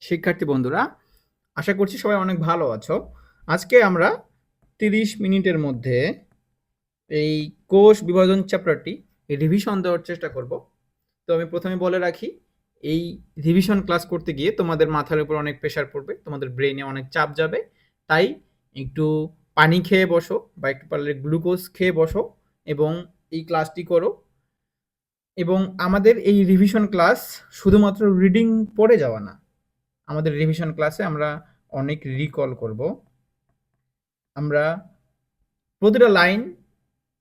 শিক্ষার্থী বন্ধুরা, আশা করছি সবাই অনেক ভালো আছো। আজকে আমরা 30 মিনিটের মধ্যে এই কোষ বিভাজন চ্যাপ্টারটি রিভিশন দেওয়ার চেষ্টা করব। তো আমি প্রথমে বলে রাখি, এই রিভিশন ক্লাস করতে গিয়ে তোমাদের মাথার উপর অনেক প্রেশার পড়বে, তোমাদের ব্রেইনে অনেক চাপ যাবে। তাই একটু পানি খেয়ে বসো বা একটু পারলে গ্লুকোজ খেয়ে বসো এবং এই ক্লাসটি করো। এবং আমাদের এই রিভিশন ক্লাস শুধুমাত্র রিডিং পড়ে যাওয়া না, আমাদের রিভিশন ক্লাসে আমরা অনেক রিকল করব। আমরা প্রতিটা লাইন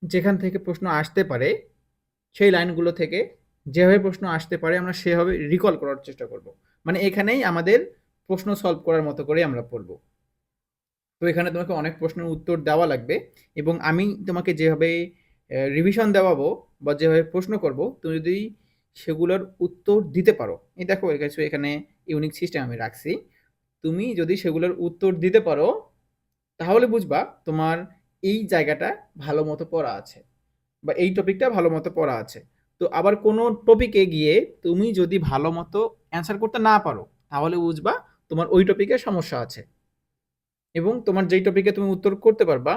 যেখান থেকে প্রশ্ন আসতে পারে, সেই লাইনগুলো থেকে যেভাবে প্রশ্ন আসতে পারে আমরা সেভাবে রিকল করার চেষ্টা করব। মানে এখানেই আমাদের প্রশ্ন সলভ করার মতো করে আমরা পড়ব। তো এখানে তোমাকে অনেক প্রশ্নের উত্তর দেওয়া লাগবে এবং আমি তোমাকে যেভাবে রিভিশন দেওয়াবো বা যেভাবে প্রশ্ন করব, তুমি যদি সেগুলোর উত্তর দিতে পারো, এই দেখো এখানে ইউনিক সিস্টেম আমি রাখছি, তুমি যদি সেগুলোর উত্তর দিতে পারো তাহলে বুঝবা তোমার এই জায়গাটা ভালো মতো পড়া আছে বা এই টপিকটা ভালো মতো পড়া আছে। তো আবার কোনো টপিকে গিয়ে তুমি যদি ভালো মতো অ্যান্সার করতে না পারো তাহলে বুঝবা তোমার ওই টপিকে সমস্যা আছে। এবং তোমার যেই টপিকে তুমি উত্তর করতে পারবা,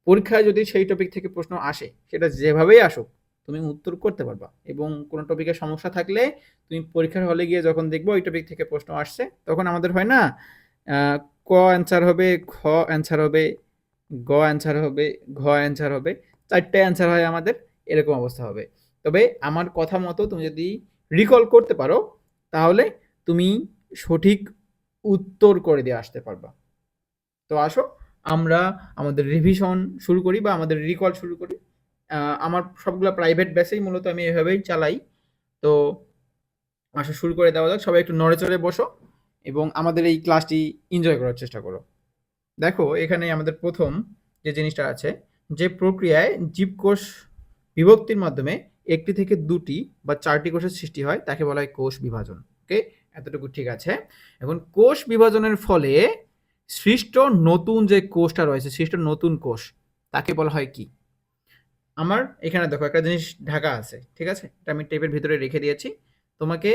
পরীক্ষায় যদি সেই টপিক থেকে প্রশ্ন আসে সেটা যেভাবেই আসুক তুমি উত্তর করতে পারবা। এবং কোনো টপিকে সমস্যা থাকলে তুমি পরীক্ষার হলে গিয়ে যখন দেখবো ওই টপিক থেকে প্রশ্ন আসছে, তখন আমাদের হয় না ক অ্যান্সার হবে, খ অ্যান্সার হবে, গ অ্যান্সার হবে, ঘ অ্যান্সার হবে, 4টে অ্যান্সার হয় আমাদের, এরকম অবস্থা হবে। তবে আমার কথা মতো তুমি যদি রিকল করতে পারো তাহলে তুমি সঠিক উত্তর করে দিয়ে আসতে পারবা। তো আসো আমরা আমাদের রিভিশন শুরু করি বা আমাদের রিকল শুরু করি। আমার সবগুলো প্রাইভেট বেসেই মূলত আমি এভাবেই চালাই। তো আসো শুরু করে দেওয়া যাক। সবাই একটু নড়ে চড়ে বসো এবং আমাদের এই ক্লাসটি এনজয় করার চেষ্টা করো। দেখো এখানে আমাদের প্রথম যে জিনিসটা আছে, যে প্রক্রিয়ায় জীবকোষ বিভক্তির মাধ্যমে একটি থেকে দুটি বা চারটি কোষের সৃষ্টি হয় তাকে বলা হয় কোষ বিভাজন। ওকে, এতটুকু ঠিক আছে। এখন কোষ বিভাজনের ফলে সৃষ্ট নতুন যে কোষটা রয়েছে, সৃষ্ট নতুন কোষ, তাকে বলা হয় কি? আমার এখানে দেখো একটা জিনিস ঢাকা আছে, ঠিক আছে, এটা আমি টেপের ভিতরে রেখে দিয়েছি। তোমাকে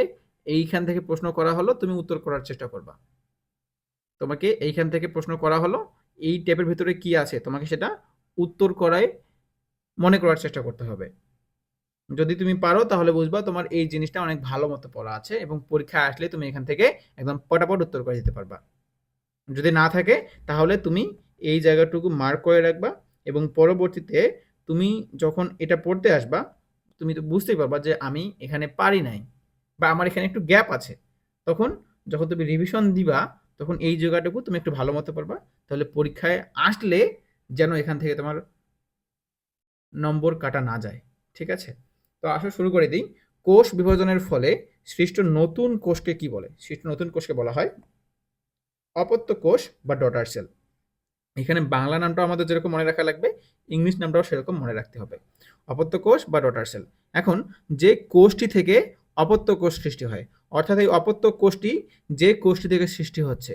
এইখান থেকে প্রশ্ন করা হলো, তুমি উত্তর করার চেষ্টা করবা। তোমাকে এইখান থেকে প্রশ্ন করা হলো, এই টেপের ভিতরে কি আছে তোমাকে সেটা উত্তর করায় মনে করার চেষ্টা করতে হবে। যদি তুমি পারো তাহলে বুঝবা তোমার এই জিনিসটা অনেক ভালো মতো পড়া আছে এবং পরীক্ষায় আসলে তুমি এখান থেকে একদম পটাপট উত্তর করে দিতে পারবা। যদি না থাকে তাহলে তুমি এই জায়গাটুকু মার্ক করে রাখবা এবং পরবর্তীতে তুমি যখন এটা পড়তে আসবা তুমি তো বুঝতেই পারবা যে আমি এখানে পারি নাই বা আমার এখানে একটু গ্যাপ আছে। তখন যখন তুমি রিভিশন দিবা তখন এই জায়গাটুকু তুমি একটু ভালো মতো পারবা। তাহলে পরীক্ষায় আসলে যেন এখান থেকে তোমার নম্বর কাটা না যায়। ঠিক আছে? তো আসো শুরু করে দিই। কোষ বিভাজনের ফলে সৃষ্ট নতুন কোষকে কি বলে? সৃষ্ট নতুন কোষকে বলা হয় অপত্য কোষ বা ডটার সেল। এখানে বাংলা নামটাও আমাদের যেরকম মনে রাখা লাগবে, ইংলিশ নামটাও সেরকম মনে রাখতে হবে। অপত্য কোষ বা ডটার সেল। এখন যে কোষটি থেকে অপত্য কোষ সৃষ্টি হয়, অর্থাৎ এই অপত্য কোষটি যে কোষটি থেকে সৃষ্টি হচ্ছে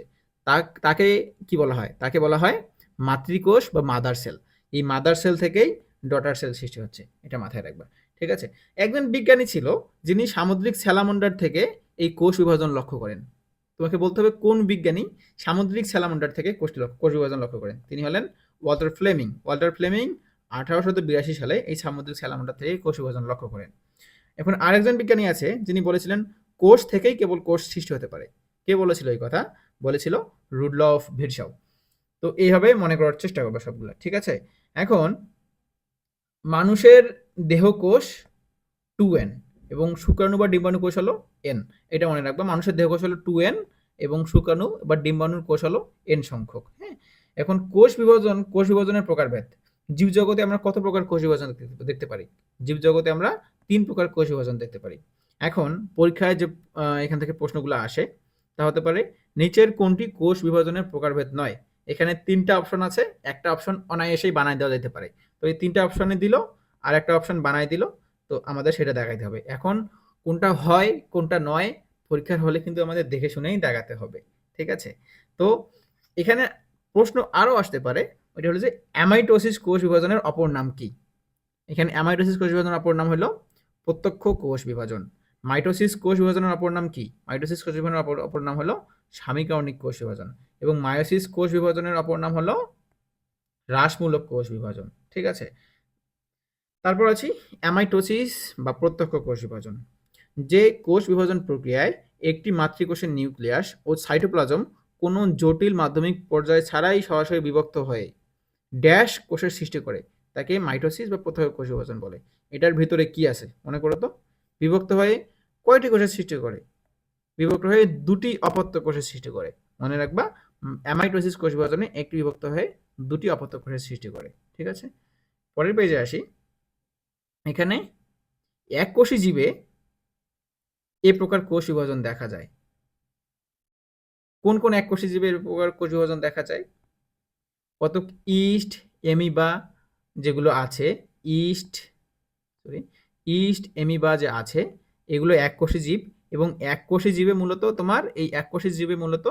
তাকে কি বলা হয়? তাকে বলা হয় মাতৃকোষ বা মাদার সেল। এই মাদার সেল থেকেই ডটার সেল সৃষ্টি হচ্ছে, এটা মাথায় রাখবা। ঠিক আছে? একজন বিজ্ঞানী ছিল যিনি সামুদ্রিক স্যালামন্ডার থেকে এই কোষ বিভাজন লক্ষ্য করেন। তোমাকে বলতে হবে কোন বিজ্ঞানী সামুদ্রিক স্যালামন্ডার থেকে কোষ বিভাজন লক্ষ্য করেন। তিনি হলেন ওয়াল্টার ফ্লেমিং। ওয়াল্টার ফ্লেমিং 1882 সালে এই সামুদ্রিক স্যালামন্ডার থেকে কোষ বিভাজন লক্ষ্য করেন। এখন আরেকজন বিজ্ঞানী আছে যিনি বলেছিলেন কোষ থেকেই কেবল কোষ সৃষ্টি হতে পারে। কে বলেছিল এই কথা? বলেছিল রুডলফ ভিরশাও। তো এইভাবে মনে করার চেষ্টা করবে সবগুলো। ঠিক আছে? এখন মানুষের দেহকোষ 2n এবং শুক্রাণু বা ডিম্বাণু কোষ হলো n। এটা মনে রাখবা, মানুষের দেহকোষ হলো 2n এবং শুক্রাণু বা ডিম্বাণুর কোষ হলো n সংখ্যক। হ্যাঁ, এখন কোষ বিভাজনের প্রকারভেদ। জীবজগতে আমরা কত প্রকার কোষ বিভাজন দেখতে পারি? জীবজগতে আমরা 3 প্রকার কোষ বিভাজন দেখতে পারি। এখন পরীক্ষায় যে এখান থেকে প্রশ্নগুলো আসে তা হতে পারে নিচের কোনটি কোষ বিভাজনের প্রকারভেদ নয়? এখানে 3টা অপশন আছে, একটা অপশন অনায়াসেই বানায় দেওয়া যেতে পারে। তো এই 3টা অপশনে দিল আর একটা অপশন বানায় দিল, তো আমাদের সেটা দেখাইতে হবে। এখন কোনটা হয় কোনটা নয় পরীক্ষার হলে কিন্তু আমাদের দেখে শুনেই দেখাতে হবে। ঠিক আছে? তো এখানে প্রশ্ন আরো আসতে পারে, ওইটা হলো যে অ্যামাইটোসিস কোষ বিভাজনের অপর নাম কি? এখানে অ্যামাইটোসিস কোষ বিভাজনের অপর নাম হলো প্রত্যক্ষ কোষ বিভাজন। মাইটোসিস কোষ বিভাজনের অপর নাম কি? মাইটোসিস কোষ বিভাজনের অপর নাম হলো সামিকার্ণিক কোষ বিভাজন, এবং মায়োসিস কোষ বিভাজনের অপর নাম হলো হ্রাসমূলক কোষ বিভাজন। ঠিক আছে, তারপর আছি অ্যামাইটোসিস বা প্রত্যক্ষ কোষ বিভাজন। যে কোষ বিভাজন প্রক্রিয়ায় একটি মাতৃকোষের নিউক্লিয়াস ও সাইটোপ্লাজম কোনো জটিল মাধ্যমিক পর্যায় ছাড়াই সরাসরি বিভক্ত হয়ে ড্যাশ কোষের সৃষ্টি করে তাকে মাইটোসিস বা প্রত্যক্ষ কোষ বিভাজন বলে। এটার ভিতরে কি আছে মনে করো তো? বিভক্ত হয়ে কয়টি কোষের সৃষ্টি করে? বিভক্ত হয়ে দুটি অপত্য কোষের সৃষ্টি করে। মনে রাখবা, অ্যামাইটোসিস কোষ বিভাজনে একটি বিভক্ত হয়ে দুটি অপত্য কোষের সৃষ্টি করে। ঠিক আছে, পরের পেজে আসি। এখানে এককোষী জীবে এ প্রকার কোষ বিভাজন দেখা যায়। কোন কোন এককোষী জীবে এ প্রকার কোষ বিভাজন দেখা যায়? কতক ইস্ট, এমিবা যেগুলো আছে, ইস্ট এমিবা যে আছে, এগুলো এককোষী জীব, এবং এককোষী জীবে মূলত তোমার এই এককোষী জীবে মূলত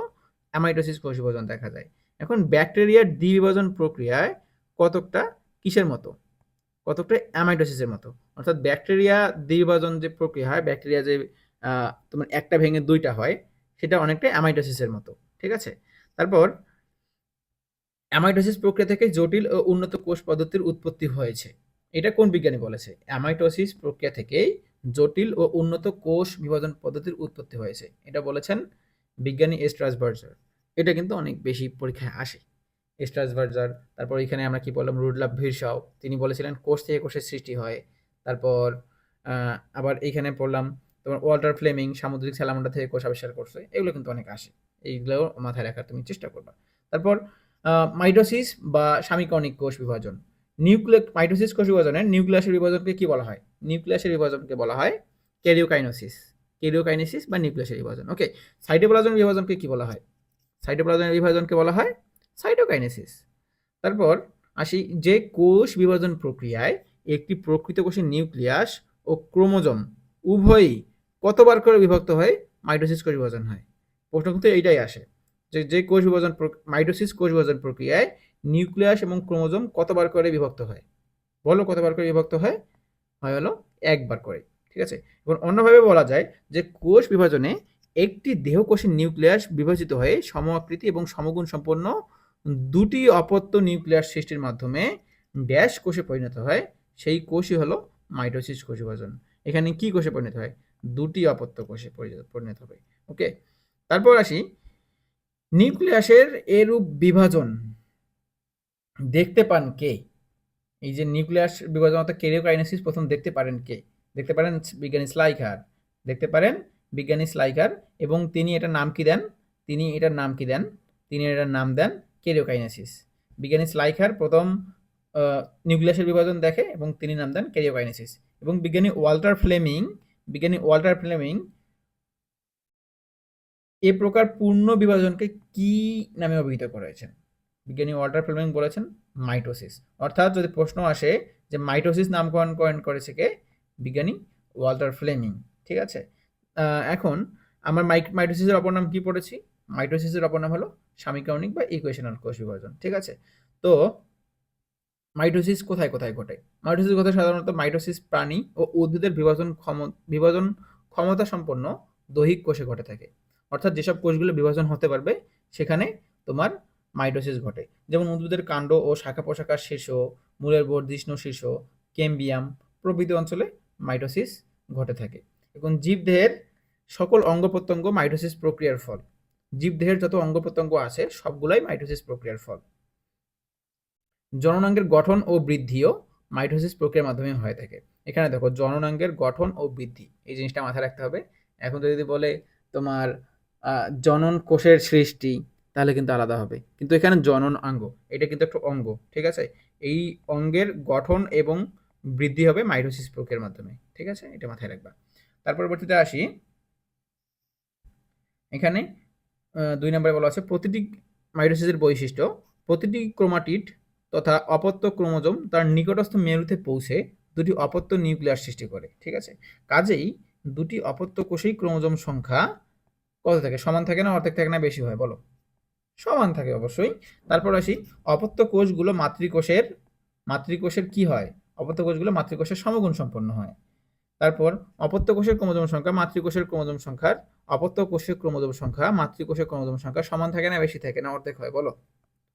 অ্যামাইটোসিস কোষ বিভাজন দেখা যায়। এখন ব্যাকটেরিয়ার দ্বিবিভাজন প্রক্রিয়ায় কতকটা কিসের মতো? কতকটা অ্যামাইটোসিসের মতো। অর্থাৎ ব্যাকটেরিয়া দ্বিবিভাজন যে প্রক্রিয়া হয়, ব্যাকটেরিয়া যে তোমার একটা ভেঙে দুইটা হয়, সেটা অনেকটা অ্যামাইটোসিসের মতো। ঠিক আছে, তারপর অ্যামাইটোসিস প্রক্রিয়া থেকে জটিল ও উন্নত কোষ পদ্ধতির উৎপত্তি হয়েছে। এটা কোন বিজ্ঞানী বলেছে? অ্যামাইটোসিস প্রক্রিয়া থেকেই জটিল ও উন্নত কোষ বিভাজন পদ্ধতির উৎপত্তি হয়েছে, এটা বলেছেন বিজ্ঞানী স্ট্রাসবার্জার। এটা কিন্তু অনেক বেশি পরীক্ষায় আসে, স্ট্রাসবার্জার। তারপর এখানে আমরা কি বললাম, রুডলাভ ভিরশাও, তিনি বলেছিলেন কোষ থেকে কোষের সৃষ্টি হয়। তারপর আবার এইখানে পড়লাম তোমার ওয়াল্টার ফ্লেমিং সামুদ্রিক স্যালামান্ডার থেকে কোষ আবিষ্কার করছে। এগুলো কিন্তু অনেক আসে, এইগুলো মাথায় রাখার তুমি চেষ্টা করবা। তারপর মাইটোসিস বা সামিকর্ণিক কোষ বিভাজন। মাইটোসিস কোষ বিভাজনের নিউক্লিয়াসের বিভাজনকে কি বলা হয়? নিউক্লিয়াসের বিভাজনকে বলা হয় ক্যারিওকাইনেসিস বা নিউক্লিয়াসের বিভাজন। ওকে, সাইটোপ্লাজমের বিভাজনকে কি বলা হয়? সাইটোপ্লাজমের বিভাজনকে বলা হয় সাইটোকাইনেসিস। তারপর আসি, যে কোষ বিভাজন প্রক্রিয়ায় একটি প্রকৃত কোষের নিউক্লিয়াস ও ক্রোমোজোম উভয়ই কতবার করে বিভক্ত হয়ে মাইটোসিস কোষ বিভাজন হয়। প্রশ্ন কিন্তু এইটাই আসে, যে কোষ বিভাজন মাইটোসিস কোষ বিভাজন প্রক্রিয়ায় নিউক্লিয়াস এবং ক্রোমোজোম কতবার করে বিভক্ত হয়? বলো কতবার করে বিভক্ত হয়? হয় হলো একবার করে। ঠিক আছে, এবং অন্যভাবে বলা যায় যে কোষ বিভাজনে একটি দেহকোষের নিউক্লিয়াস বিভাজিত হয়ে সম আকৃতি এবং সমগুণ সম্পন্ন দুটি অপত্য নিউক্লিয়াস সৃষ্টির মাধ্যমে ড্যাশ কোষে পরিণত হয়, সেই কোষই হলো মাইটোসিস কোষ বিভাজন। এখানে কি কোষে পরিণত হয়? দুটি অপত্য কোষে পরিণত হবে। ওকে, তারপর আসি, নিউক্লিয়াসের এরূপ বিভাজন দেখতে পান কে? এই যে নিউক্লিয়াস বিভাজন অর্থাৎ ক্যারিওকাইনেসিস প্রথম দেখতে পারেন কে? দেখতে পারেন বিজ্ঞানী স্লাইকার। দেখতে পারেন বিজ্ঞানী স্লাইকার, এবং তিনি এটার নাম কি দেন? তিনি এটার নাম দেন ক্যারিওকাইনেসিস। বিজ্ঞানী স্লাইকার প্রথম নিউক্লিয়াসের বিভাজন দেখে এবং তিনি নাম দেন ক্যারিওকাইনেসিস। এবং বিজ্ঞানী ওয়াল্টার ফ্লেমিং এ প্রকার পূর্ণ বিভাজনকে কি নামে অভিহিত করেছেন? বিজ্ঞানী ওয়াল্টার ফ্লেমিং বলেছেন মাইটোসিস। অর্থাৎ যদি প্রশ্ন আসে যে মাইটোসিস নামকরণ করেছে কে? বিজ্ঞানী ওয়াল্টার ফ্লেমিং। ঠিক আছে, এখন আমরা মাইটোসিসের অপর নাম কি পড়েছি? মাইটোসিসের অপর নাম হলো সামিকর্ণিক বা ইকুয়েশনাল কোষ বিভাজন। ঠিক আছে, তো মাইটোসিস কোথায় কোথায় ঘটে? মাইটোসিস ঘটে সাধারণত মাইটোসিস প্রাণী ও উদ্ভিদের বিভাজন ক্ষমতা সম্পন্ন দৈহিক কোষে ঘটে থাকে। অর্থাৎ যেসব কোষগুলো বিভাজন হতে পারবে সেখানে তোমার মাইটোসিস ঘটে। যেমন উদ্ভিদের কাণ্ড ও শাখা প্রশাখার শীর্ষ, মূলের বর্ধিষ্ণু শীর্ষ, কেম্বিয়াম প্রভৃতি অঞ্চলে মাইটোসিস ঘটে থাকে। এবং জীবদেহের সকল অঙ্গ প্রত্যঙ্গ মাইটোসিস প্রক্রিয়ার ফল। জীবদেহের যত অঙ্গ প্রত্যঙ্গ আছে সবগুলাই মাইটোসিস প্রক্রিয়ার ফল। জননাঙ্গের গঠন ও বৃদ্ধিও মাইটোসিস প্রক্রিয়ার মাধ্যমে হয়ে থাকে। এখানে দেখো, জননাঙ্গের গঠন ও বৃদ্ধি, এই জিনিসটা মাথায় রাখতে হবে। এখন যদি বলে তোমার জনন কোষের সৃষ্টি, তাহলে কিন্তু আলাদা হবে, কিন্তু এখানে জনন অঙ্গ, এটা কিন্তু একটা অঙ্গ। ঠিক আছে, এই অঙ্গের গঠন এবং বৃদ্ধি হবে মাইটোসিস প্রক্রিয়ার মাধ্যমে। ঠিক আছে, এটা মাথায় রাখবা। তার পরবর্তীতে আসি, এখানে 2 নম্বরে বলা আছে প্রতিটি মাইটোসিসের বৈশিষ্ট্য। প্রতিটি ক্রোমাটিড তথা অপত্য ক্রোমোজোম তার নিকটস্থ মেরুতে পৌঁছে দুটি অপত্য নিউক্লিয়াস সৃষ্টি করে। ঠিক আছে, কাজেই দুটি অপত্য কোষেই ক্রোমোজোম সংখ্যা কত থাকে? সমান থাকে না অর্ধেক থাকে না বেশি হয়? বলো। সমান থাকে অবশ্যই। তারপর আসি, অপত্য কোষগুলো মাতৃকোষের কি হয়? অপত্য কোষগুলো মাতৃকোষের সমগুণ সম্পন্ন হয়। তারপর অপত্য কোষের ক্রোমোজোম সংখ্যা মাতৃকোষের ক্রোমোজোম সংখ্যার অপত্য কোষের ক্রোমোজোম সংখ্যা মাতৃকোষের ক্রোমোজোম সংখ্যা সমান থাকে না বেশি থাকে না অর্ধেক হয় বলো?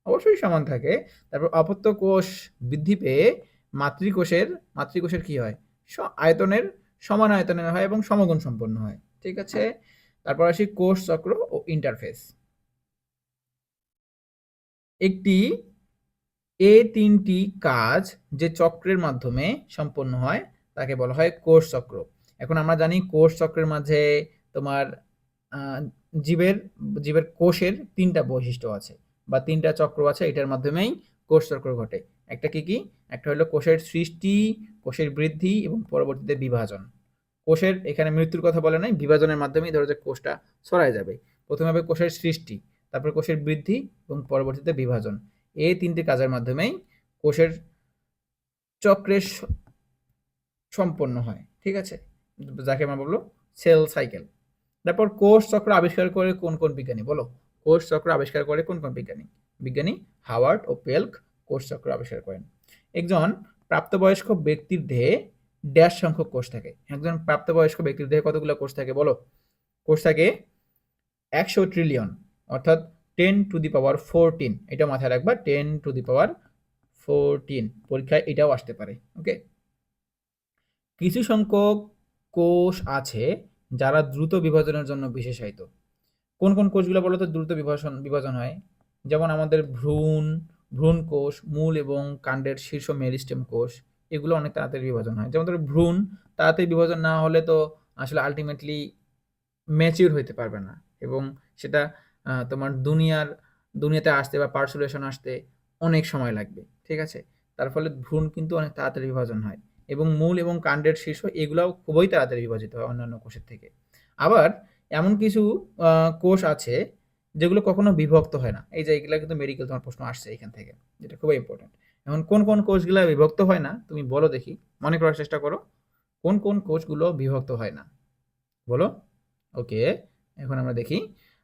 অবশ্যই সমান থাকে। তারপর অপত্য কোষ বৃদ্ধি পেয়ে মাতৃকোষের কি হয়? আয়তনের সমান আয়তনের হয় এবং সমগুণ সম্পন্ন হয়। ঠিক আছে? তারপর আসি কোষ চক্র ও ইন্টারফেস। এই তিনটি কাজ যে চক্রের মাধ্যমে সম্পন্ন হয় তাকে বলা হয় কোষ চক্র। এখন আমরা জানি কোষ চক্রের মাঝে তোমার জীবের জীবের কোষের তিনটা বৈশিষ্ট্য আছে বা তিনটা চক্র আছে, এটার মাধ্যমেই কোষ চক্র ঘটে। একটা কি একটা হলো কোষের সৃষ্টি, কোষের বৃদ্ধি এবং পরবর্তীতে বিভাজন। কোষের এখানে মৃত্যুর কথা বলে নাই, বিভাজনের মাধ্যমেই ধরো যে কোষটা ছড়ায় যাবে। প্রথমে হবে কোষের সৃষ্টি, তারপর কোষের বৃদ্ধি এবং পরবর্তীতে বিভাজন। এই তিনটি কাজের মাধ্যমেই কোষের চক্রের সম্পন্ন হয়। ঠিক আছে? যাকে আমরা বলবো সেল সাইকেল। তারপর কোষ চক্র আবিষ্কার করে কোন কোন বিজ্ঞানী বলো? কোষ চক্র আবিষ্কার করে কোন কোন বিজ্ঞানী? বিজ্ঞানী হাওয়ার্ড ও পেল্ক কোষ চক্র আবিষ্কার করেন। একজন প্রাপ্তবয়স্ক ব্যক্তির দেহে ড্যাশ সংখ্যক কোষ থাকে। একজন প্রাপ্তবয়স্ক ব্যক্তির দেহে কতগুলো কোষ থাকে বলো? কোষ থাকে 100 ট্রিলিয়ন, অর্থাৎ 10^14। এটা মাথায় রাখবা, 10^14। পরীক্ষায় এটাও আসতে পারে। ওকে, কিছু সংখ্যক কোষ আছে যারা দ্রুত বিভাজনের জন্য বিশেষায়িত। কোন কোন কোষগুলো বলো তো দ্রুত বিভাজন হয়? যেমন আমাদের ভ্রূণ কোষ, মূল এবং কাণ্ডের শীর্ষ মেরিস্টেম কোষ, এগুলো অনেক তাড়াতাড়ি বিভাজন হয়। যেমন ধরো ভ্রূণ তাড়াতাড়ি বিভাজন না হলে তো আসলে আলটিমেটলি ম্যাচিউর হইতে পারবে না এবং সেটা তোমার দুনিয়াতে আসতে বা পার্সুলেশন আসতে অনেক সময় লাগবে। ঠিক আছে? তার ফলে ভ্রূণ কিন্তু অনেক তাড়াতাড়ি বিভাজন হয় এবং মূল এবং কাণ্ডের শীর্ষ এগুলাও খুবই তাড়াতাড়ি বিভাজিত হয় অন্যান্য কোষের থেকে। আবার এমন কিছু কোষ আছে যেগুলো কখনো বিভক্ত হয় না। এই যে এগুলা কিন্তু মেডিকেল তোমার প্রশ্ন আসছে এখান থেকে, যেটা খুবই ইম্পর্টেন্ট। এখন কোন কোন কোষগুলা বিভক্ত হয় না তুমি বলো দেখি, মনে করার চেষ্টা করো। কোন কোন কোষগুলো বিভক্ত হয় না বলো? ওকে, এখন আমরা দেখি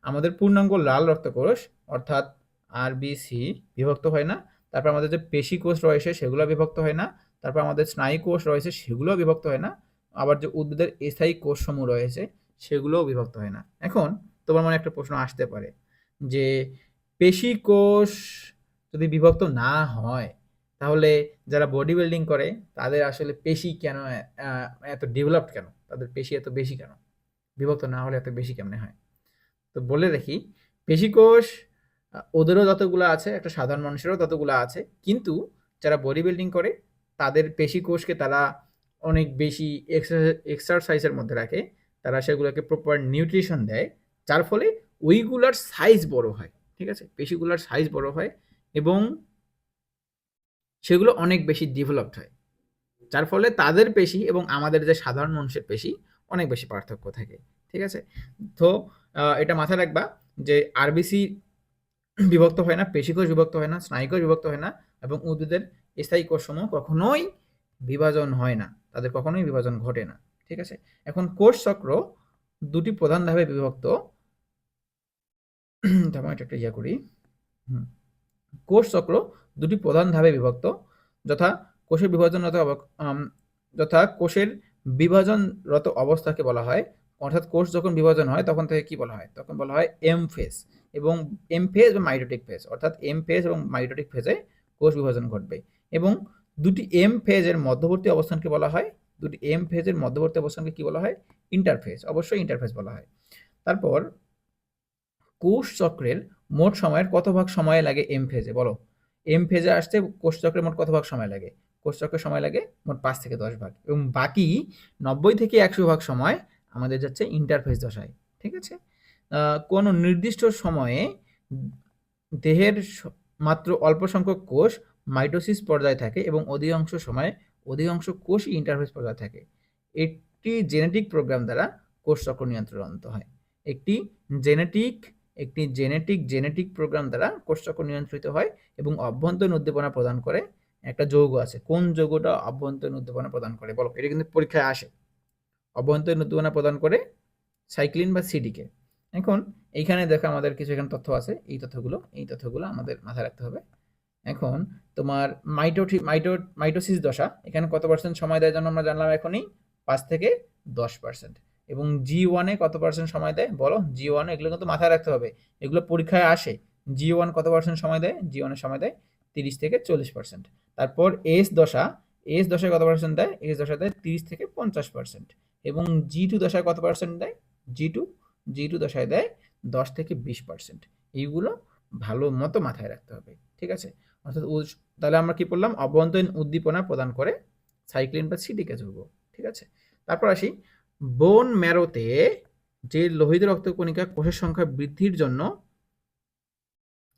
আমাদের পূর্ণাঙ্গ লাল রক্তকোষ অর্থাৎ আরবিসি বিভক্ত হয় না। তারপর আমাদের যে পেশি কোষ রয়েছে সেগুলো বিভক্ত হয় না। তারপর আমাদের স্নায়ু কোষ রয়েছে সেগুলোও বিভক্ত হয় না। আবার যে উদ্ভিদের স্থায়ী কোষসমূহ রয়েছে সেগুলোও বিভক্ত হয় না। এখন তোমার মনে একটা প্রশ্ন আসতে পারে যে পেশি কোষ যদি বিভক্ত না হয় তাহলে যারা বডি বিল্ডিং করে তাদের আসলে পেশি কেন এত ডেভেলপড কেন, তাদের পেশি এত বেশি কেন, বিভক্ত না হলে এত বেশি কেমনে হয়? তো বলে দেখি, পেশিকোষ ওদেরও যতগুলো আছে, একটা সাধারণ মানুষেরও ততগুলো আছে, কিন্তু যারা বডি বিল্ডিং করে তাদের পেশিকোষকে তারা অনেক বেশি এক্সারসাইজের মধ্যে রাখে। তারা সেগুলোকে প্রপার নিউট্রিশন দেয়, যার ফলে ওইগুলার সাইজ বড় হয়। ঠিক আছে? পেশিগুলার সাইজ বড় হয় এবং সেগুলো অনেক বেশি ডেভেলপড হয়, যার ফলে তাদের পেশি এবং আমাদের যে সাধারণ মানুষের পেশি অনেক বেশি পার্থক্য থাকে। ঠিক আছে? তো এটা মাথায় রাখবা যে আরবিসি বিভক্ত হয় না, পেশিকোষ বিভক্ত হয় না, স্নায়ুকোষ বিভক্ত হয় না এবং উদ্ভিদের স্থায়ী কোষসমূহ কখনোই বিভাজন হয় না, তাদের কখনোই বিভাজন ঘটে না। ঠিক আছে? এখন কোষ চক্র দুটি প্রধান ধাপে বিভক্ত। তেমন একটা ইয়া করি। কোষ চক্র দুটি প্রধান ধাপে বিভক্ত, যথা কোষের বিভাজনরত যথা কোষের বিভাজনরত অবস্থাকে বলা হয়, অর্থাৎ কোষ যখন বিভাজন হয় তখন থেকে কি বলা হয়? তখন বলা হয় এম ফেজ এবং এম ফেজ বা মাইটোটিক ফেজ, অর্থাৎ এম ফেজ এবং মাইটোটিক ফেজে কোষ বিভাজন ঘটবে এবং দুটি এম ফেজের মধ্যবর্তী অবস্থানকে বলা হয়, দুটি এম ফেজের মধ্যবর্তী অবস্থানকে কি বলা হয়? ইন্টারফেজ। অবশ্যই ইন্টারফেজ বলা হয়। তারপর কোষ চক্রের মোট সময়ের কত ভাগ সময় লাগে এম ফেজে বলো? এম ফেজে আসতে কোষ চক্রের মোট কত ভাগ সময় লাগে? কোষ চক্রের সময় লাগে মোট 5 থেকে 10 ভাগ এবং বাকি 90 থেকে 100 ভাগ সময় আমাদের যাচ্ছে ইন্টারফেজ দশায়। ঠিক আছে? কোনো নির্দিষ্ট সময়ে দেহের মাত্র অল্প সংখ্যক কোষ মাইটোসিস পর্যায়ে থাকে এবং অধিকাংশ কোষই ইন্টারফেজ পর্যায়ে থাকে। একটি জেনেটিক প্রোগ্রাম দ্বারা কোষ চক্র নিয়ন্ত্রিত হয়। একটি জেনেটিক প্রোগ্রাম দ্বারা কোষচক্র নিয়ন্ত্রিত হয় এবং অভ্যন্তরীণ উদ্দীপনা প্রদান করে। একটা যৌগ আছে, কোন যৌগটা অভ্যন্তরীণ উদ্দীপনা প্রদান করে বলো? এটা কিন্তু পরীক্ষায় আসে। অভ্যন্তরীণ উদ্দীপনা প্রদান করে সাইক্লিন বা সিডিকে। এখন এইখানে দেখো আমাদের কিছু এখানে তথ্য আছে, এই তথ্যগুলো আমাদের মাথায় রাখতে হবে। এখন তোমার মাইটোসিস দশা এখানে কত % সময় দেয় যেন আমরা জানলাম এখনই? 5 থেকে 10%। এবং G1-এ কত পার্সেন্ট সময় দেয় বলো? G1 এগুলো কিন্তু মাথায় রাখতে হবে, এগুলো পরীক্ষায় আসে। G1 কত পার্সেন্ট সময় দেয়? G1 এর সময় দেয় 30 থেকে 40%। তারপর এস দশায় কত পার্সেন্ট দেয়? এস দশা দেয় 30 থেকে 50%। এবং G2 দশায় কত পার্সেন্ট দেয়? জি টু দশায় দেয় 10 থেকে 20%। এইগুলো ভালো মতো মাথায় রাখতে হবে, ঠিক আছে? অর্থাৎ তাহলে আমরা কি বললাম? অভ্যন্তরীণ উদ্দীপনা প্রদান করে সাইক্লিন বা সিডিকে ধরবো, ঠিক আছে? তারপর আসি, বোন ম্যারোতে যে লোহিত রক্তকণিকা কোষের সংখ্যা বৃদ্ধির জন্য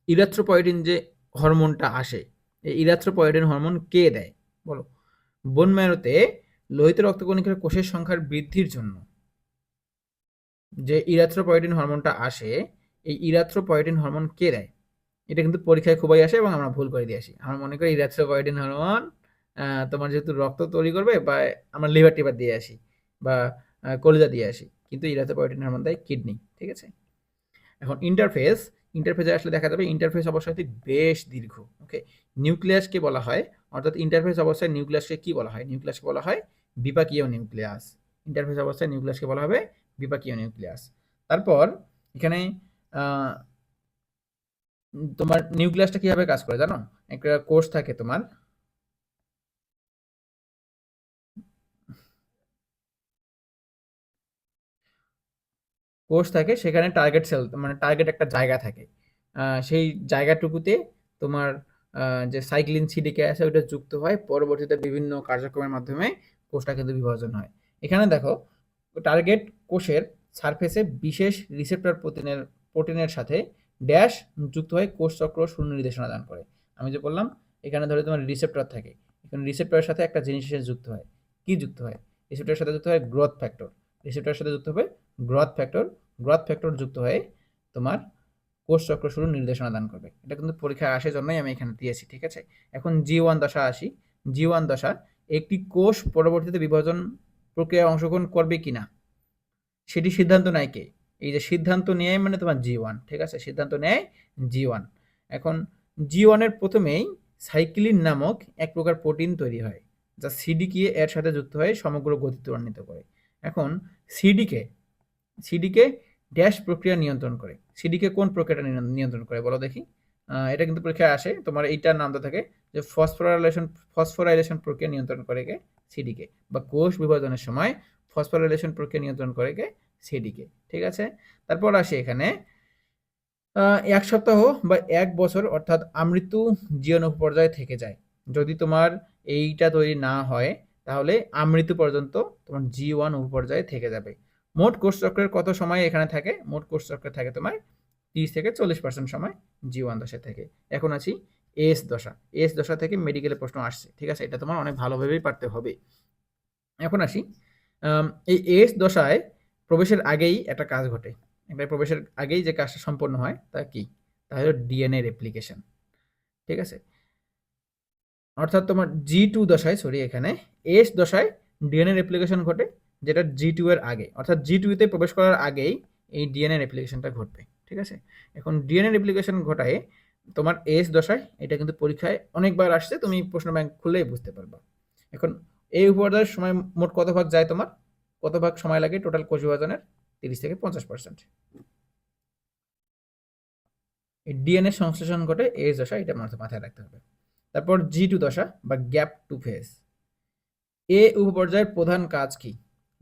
ইরাথ্রোপয়েটিন যে হরমোনটা আসে, এই ইরাথ্রোপয়েটিন হরমোন কে দেয় বলো? বোন ম্যারোতে লোহিত রক্তকণিকার কোষের সংখ্যার বৃদ্ধির জন্য যে ইরাথ্রোপয়েটিন হরমোনটা আসে, এই ইরাথ্রোপয়েটিন হরমোন কে দেয়? এটা কিন্তু পরীক্ষায় খুবই আসে এবং আমরা ভুল করে দিয়ে আসি। আমরা মনে করি ইরাথ্রোপয়েটিন হরমোন তোমার যেহেতু রক্ত তৈরি করবে, বা আমরা লিভার টিভার দিয়ে আসি, বা কলিজা দিয়ে আসি, কিন্তু ইরাথ্রোপয়েটিন হরমোন দেয় কিডনি, ঠিক আছে? এখন ইন্টারফেসে আসলে দেখা যাবে ইন্টারফেস অবস্থাটি বেশ দীর্ঘ। ওকে, নিউক্লিয়াসকে বলা হয়, অর্থাৎ ইন্টারফেস অবস্থায় নিউক্লিয়াসকে কি বলা হয়? নিউক্লিয়াসকে বলা হয় বিপাকীয় নিউক্লিয়াস। ইন্টারফেস অবস্থায় নিউক্লিয়াসকে বলা হবে বিপাকীয় নিউক্লিয়াস। তারপর এখানে তোমার নিউক্লিয়াসটা কিভাবে কাজ করে জানো? একটা কোষ থাকে তোমার, সেখানে টার্গেট সেল, মানে টার্গেট একটা জায়গা থাকে। সেই জায়গাটুকুতে তোমার যে সাইক্লিন সিডিকে আছে ওটা যুক্ত হয়, পরবর্তীতে বিভিন্ন কার্যক্রমের মাধ্যমে কোষটা কিন্তু বিভাজন হয়। এখানে দেখো, টার্গেট কোষের সারফেসে বিশেষ রিসেপ্টর প্রোটিনের সাথে ড্যাশ যুক্ত হয় কোষ চক্র সুনির্দেশনা দান করে। আমি যে বললাম, এখানে ধরে তোমার রিসেপ্টর থাকে, এখানে রিসেপ্টরের সাথে একটা জিনিস এসে যুক্ত হয়। কি যুক্ত হয়? রিসেপ্টরের সাথে যুক্ত হয় গ্রোথ ফ্যাক্টর। রিসেপ্টরের সাথে যুক্ত হবে গ্রোথ ফ্যাক্টর যুক্ত হয়ে তোমার কোষ চক্র শুরুর নির্দেশনা দান করবে। এটা কিন্তু পরীক্ষায় আসার জন্যই আমি এখানে দিয়েছি, ঠিক আছে? এখন G1 দশা আসি। G1 দশা, একটি কোষ পরবর্তীতে বিভাজন প্রক্রিয়ায় অংশগ্রহণ করবে কিনা সেটি সিদ্ধান্ত নেয় কে? এই যে সিদ্ধান্ত নেয় মানে তোমার G1, ঠিক আছে? সিদ্ধান্ত নেয় G1। এখন G1 এর প্রথমেই সাইক্লিন নামক এক প্রকার প্রোটিন তৈরি হয়, যা সিডিকে এর সাথে যুক্ত হয়ে সমগ্র গতি ত্বরান্বিত করে। এখন সিডিকে সিডিকে ড্যাশ প্রক্রিয়া নিয়ন্ত্রণ করে। সিডিকে কোন প্রক্রিয়াটা নিয়ন্ত্রণ করে বলো দেখি? এটা কিন্তু পরীক্ষায় আসে, তোমার এইটার নামটা থাকে যে ফসফোরাইলেশন প্রক্রিয়া নিয়ন্ত্রণ করে কে? সিডিকে। বা কোষ বিভাজনের সময় ফসফোরাইলেশন প্রক্রিয়া নিয়ন্ত্রণ করে কে? সিডিকে, ঠিক আছে? তারপর আসি এখানে, ১ সপ্তাহ বা ১ বছর অর্থাৎ আমৃত্যু জীবাণু পর্যায়ে থেকে যায়। যদি তোমার এইটা তৈরি না হয় তাহলে আমৃত্যু পর্যন্ত তোমার G1 উপপর্যায়ে থেকে যাবে। মোট কোষ চক্রের কত সময় এখানে থাকে? মোট কোষ চক্রে থাকে তোমার 30 থেকে 40% সময় G1 দশায় থাকে। এখন আছি এস দশা। এস দশা থেকে মেডিকেলে প্রশ্ন আসছে, ঠিক আছে? এটা তোমার অনেক ভালোভাবেই পারতে হবে। এখন আসি, এই এস দশায় প্রবেশের আগেই একটা কাজ ঘটে। এবার প্রবেশের আগেই যে কাজটা সম্পন্ন হয় তা কি? তা হলো ডিএনএ রেপ্লিকেশন, ঠিক আছে? অর্থাৎ তোমার G2 দশায়, এখানে এস দশায় ডিএনএ রেপ্লিকেশন ঘটে, যেটা G2 এর আগে, অর্থাৎ G2 তে প্রবেশ করার আগেই এই ডিএনএ রেপ্লিকেশনটা ঘটবে, ঠিক আছে? এখন ডিএনএ রেপ্লিকেশন ঘটায় তোমার এস দশায়, এটা কিন্তু পরীক্ষায় অনেকবার আসছে, তুমি প্রশ্ন ব্যাংক খুললেই বুঝতে পারবা। এখন এই উপপর্যায়ের সময় মোট কত ভাগ যায় তোমার? কত ভাগ সময় লাগে টোটাল কোষ বিভাজনের? 30 থেকে 50%। এই ডিএনএ সংশ্লেষণ ঘটে এস দশা, এটা মাথায় রাখতে হবে। তারপর G2 দশা বা গ্যাপ টু ফেজ, এ উপপর্যায়ের প্রধান কাজ কি?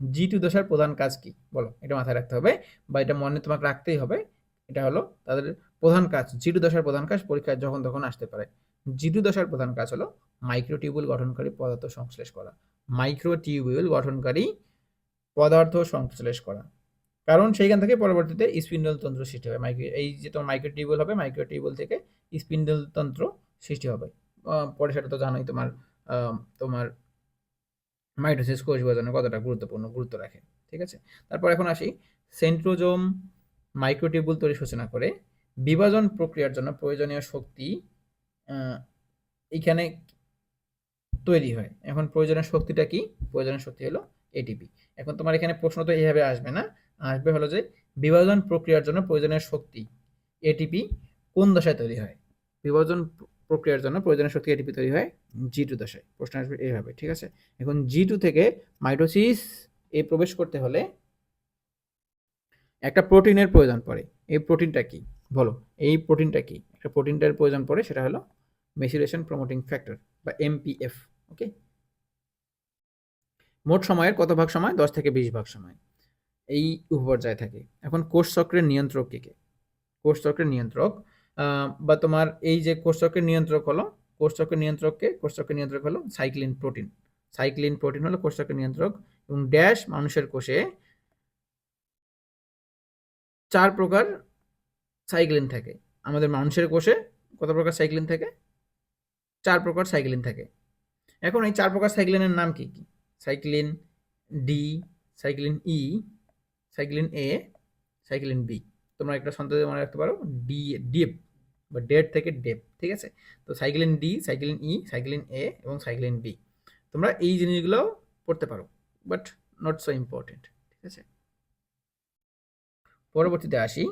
G2 দশার প্রধান কাজ কি বলো? এটা মাথায় রাখতে হবে, বা এটা মনে তোমাকে রাখতেই হবে। এটা হলো তাদের প্রধান কাজ। G2 দশার প্রধান কাজ পরীক্ষায় যখন তখন আসতে পারে। G2 দশার প্রধান কাজ হলো মাইক্রোটিউবুল গঠনকারী পদার্থ সংশ্লেষ করা। মাইক্রোটিউবুল গঠনকারী পদার্থ সংশ্লেষ করা, কারণ সেইখান থেকে পরবর্তীতে স্পিন্ডল তন্ত্র সৃষ্টি হবে। এই যে তোমার মাইক্রোটিউবুল হবে, মাইক্রোটিউবুল থেকে স্পিন্ডল তন্ত্র সৃষ্টি হবে। পরে সেটা তো জানোই, তোমার তোমার মাইটোসিস কোষ বিভাজনে কতটা গুরুত্ব রাখে, ঠিক আছে? তারপর এখন আসি, সেন্ট্রোজোম মাইক্রোটিউবুল তৈরি সূচনা করে বিভাজন প্রক্রিয়ার জন্য প্রয়োজনীয় শক্তি এইখানে তৈরি হয়। এখন প্রয়োজনীয় শক্তিটা কি? প্রয়োজনীয় শক্তি হলো এটিপি। এখন তোমার এখানে প্রশ্ন তো এইভাবে আসবে না, আসবে হলো যে বিভাজন প্রক্রিয়ার জন্য প্রয়োজনীয় শক্তি এটিপি কোন দশায় তৈরি হয়? বিভাজন প্রক্রিয়ার জন্য প্রয়োজনীয় শক্তি এটিপি তৈরি হয় G2 দশায়। প্রশ্ন আসবে এইভাবে, ঠিক আছে? এখন G2 থেকে মাইটোসিস এ প্রবেশ করতে হলে একটা প্রোটিনের প্রয়োজন পড়ে। এই প্রোটিনটা কি বলো? এই প্রোটিনটা কি? একটা প্রোটিনটার প্রয়োজন পড়ে, সেটা হলো মেথিলেশন প্রমোটিং ফ্যাক্টর বা MPF। ওকে, মোট সময়ের কত ভাগ সময়? 10 থেকে 20 ভাগ সময় এই উপপর্যায়ে থাকে। এখন কোষ চক্রের নিয়ন্ত্রক কে? কোষ চক্রের নিয়ন্ত্রক বা তোমার এই যে কোষ চক্রের নিয়ন্ত্রক হলো, কোষ চক্রের নিয়ন্ত্রক কে? কোষ চক্রের নিয়ন্ত্রক হলো সাইক্লিন প্রোটিন। সাইক্লিন প্রোটিন হলো কোষ চক্রের নিয়ন্ত্রক। এবং ড্যাশ মানুষের কোষে 4 প্রকার সাইক্লিন থাকে। আমাদের মানুষের কোষে কত প্রকার সাইক্লিন থাকে? 4 প্রকার সাইক্লিন থাকে। এখন এই 4 প্রকার সাইক্লিনের নাম কি কি? সাইক্লিন ডি, সাইক্লিন ই, সাইক্লিন এ, সাইক্লিন বি। তোমরা একটা সন্দেহে মনে রাখতে পারো ডিপ বা ডেট থেকে ডেপ, ঠিক আছে? তো সাইক্লিন ডি, সাইক্লিন ই, সাইক্লিন এ এবং সাইক্লিন বি, তোমরা এই জিনিসগুলো পড়তে পারো, বাট নট সো ইম্পর্টেন্ট, ঠিক আছে? পরবর্তীতে আসি,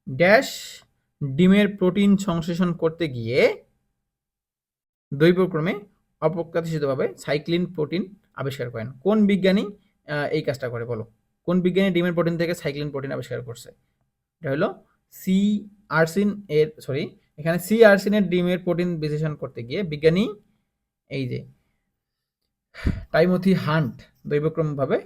ড্যাশ ডিমের প্রোটিন সংশ্লেষণ করতে গিয়ে দৈবক্রমে অপ্রত্যাশিতভাবে সাইক্লিন প্রোটিন আবিষ্কার করেন। কোন বিজ্ঞানী এই কাজটা করে বলো? কোন বিজ্ঞানী ডিমের প্রোটিন থেকে সাইক্লিন প্রোটিন আবিষ্কার করছে? এটা হলো সি আর্সিন এর এখানে সি আর্সিনের ডিমের প্রোটিন বিশ্লেষণ করতে গিয়ে বিজ্ঞানী এই যে টাইমোথি হান্ট দৈবক্রমভাবে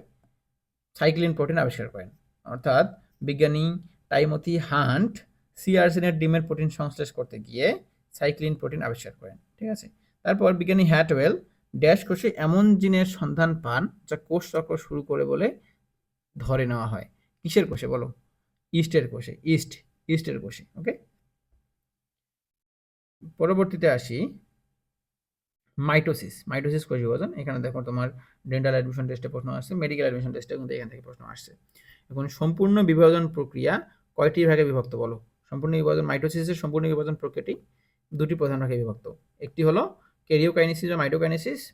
সাইক্লিন প্রোটিন আবিষ্কার করেন। অর্থাৎ বিজ্ঞানী টাইমোথি হান্ট সি আর্সিনের ডিমের প্রোটিন সংশ্লেষ করতে গিয়ে সাইক্লিন প্রোটিন আবিষ্কার করেন, ঠিক আছে? তারপর বিজ্ঞানী হ্যাটওয়েল ড্যাশ কোষে এমন জিনের সন্ধান পান যা কোষ চক্র শুরু করে বলে ধরে নেওয়া হয়। কিসের কোষে বলো? ইস্টের কোষে, ইস্টের কোষে। ওকে, পরবর্তীতে আসি মাইটোসিস কোষ বিভাজন। এখানে দেখো তোমার ডেন্টাল অ্যাডমিশন টেস্টে প্রশ্ন আসছে, মেডিকেল অ্যাডমিশন টেস্টে কিন্তু এখান থেকে প্রশ্ন আসছে। এখন সম্পূর্ণ বিভাজন প্রক্রিয়া কয়টি ভাগে বিভক্ত বলো? সম্পূর্ণ বিভাজন, মাইটোসিসের সম্পূর্ণ বিভাজন প্রক্রিয়াটি দুটি প্রধান ভাগে বিভক্ত। একটি হলো ক্যারিওকাইনেসিস বা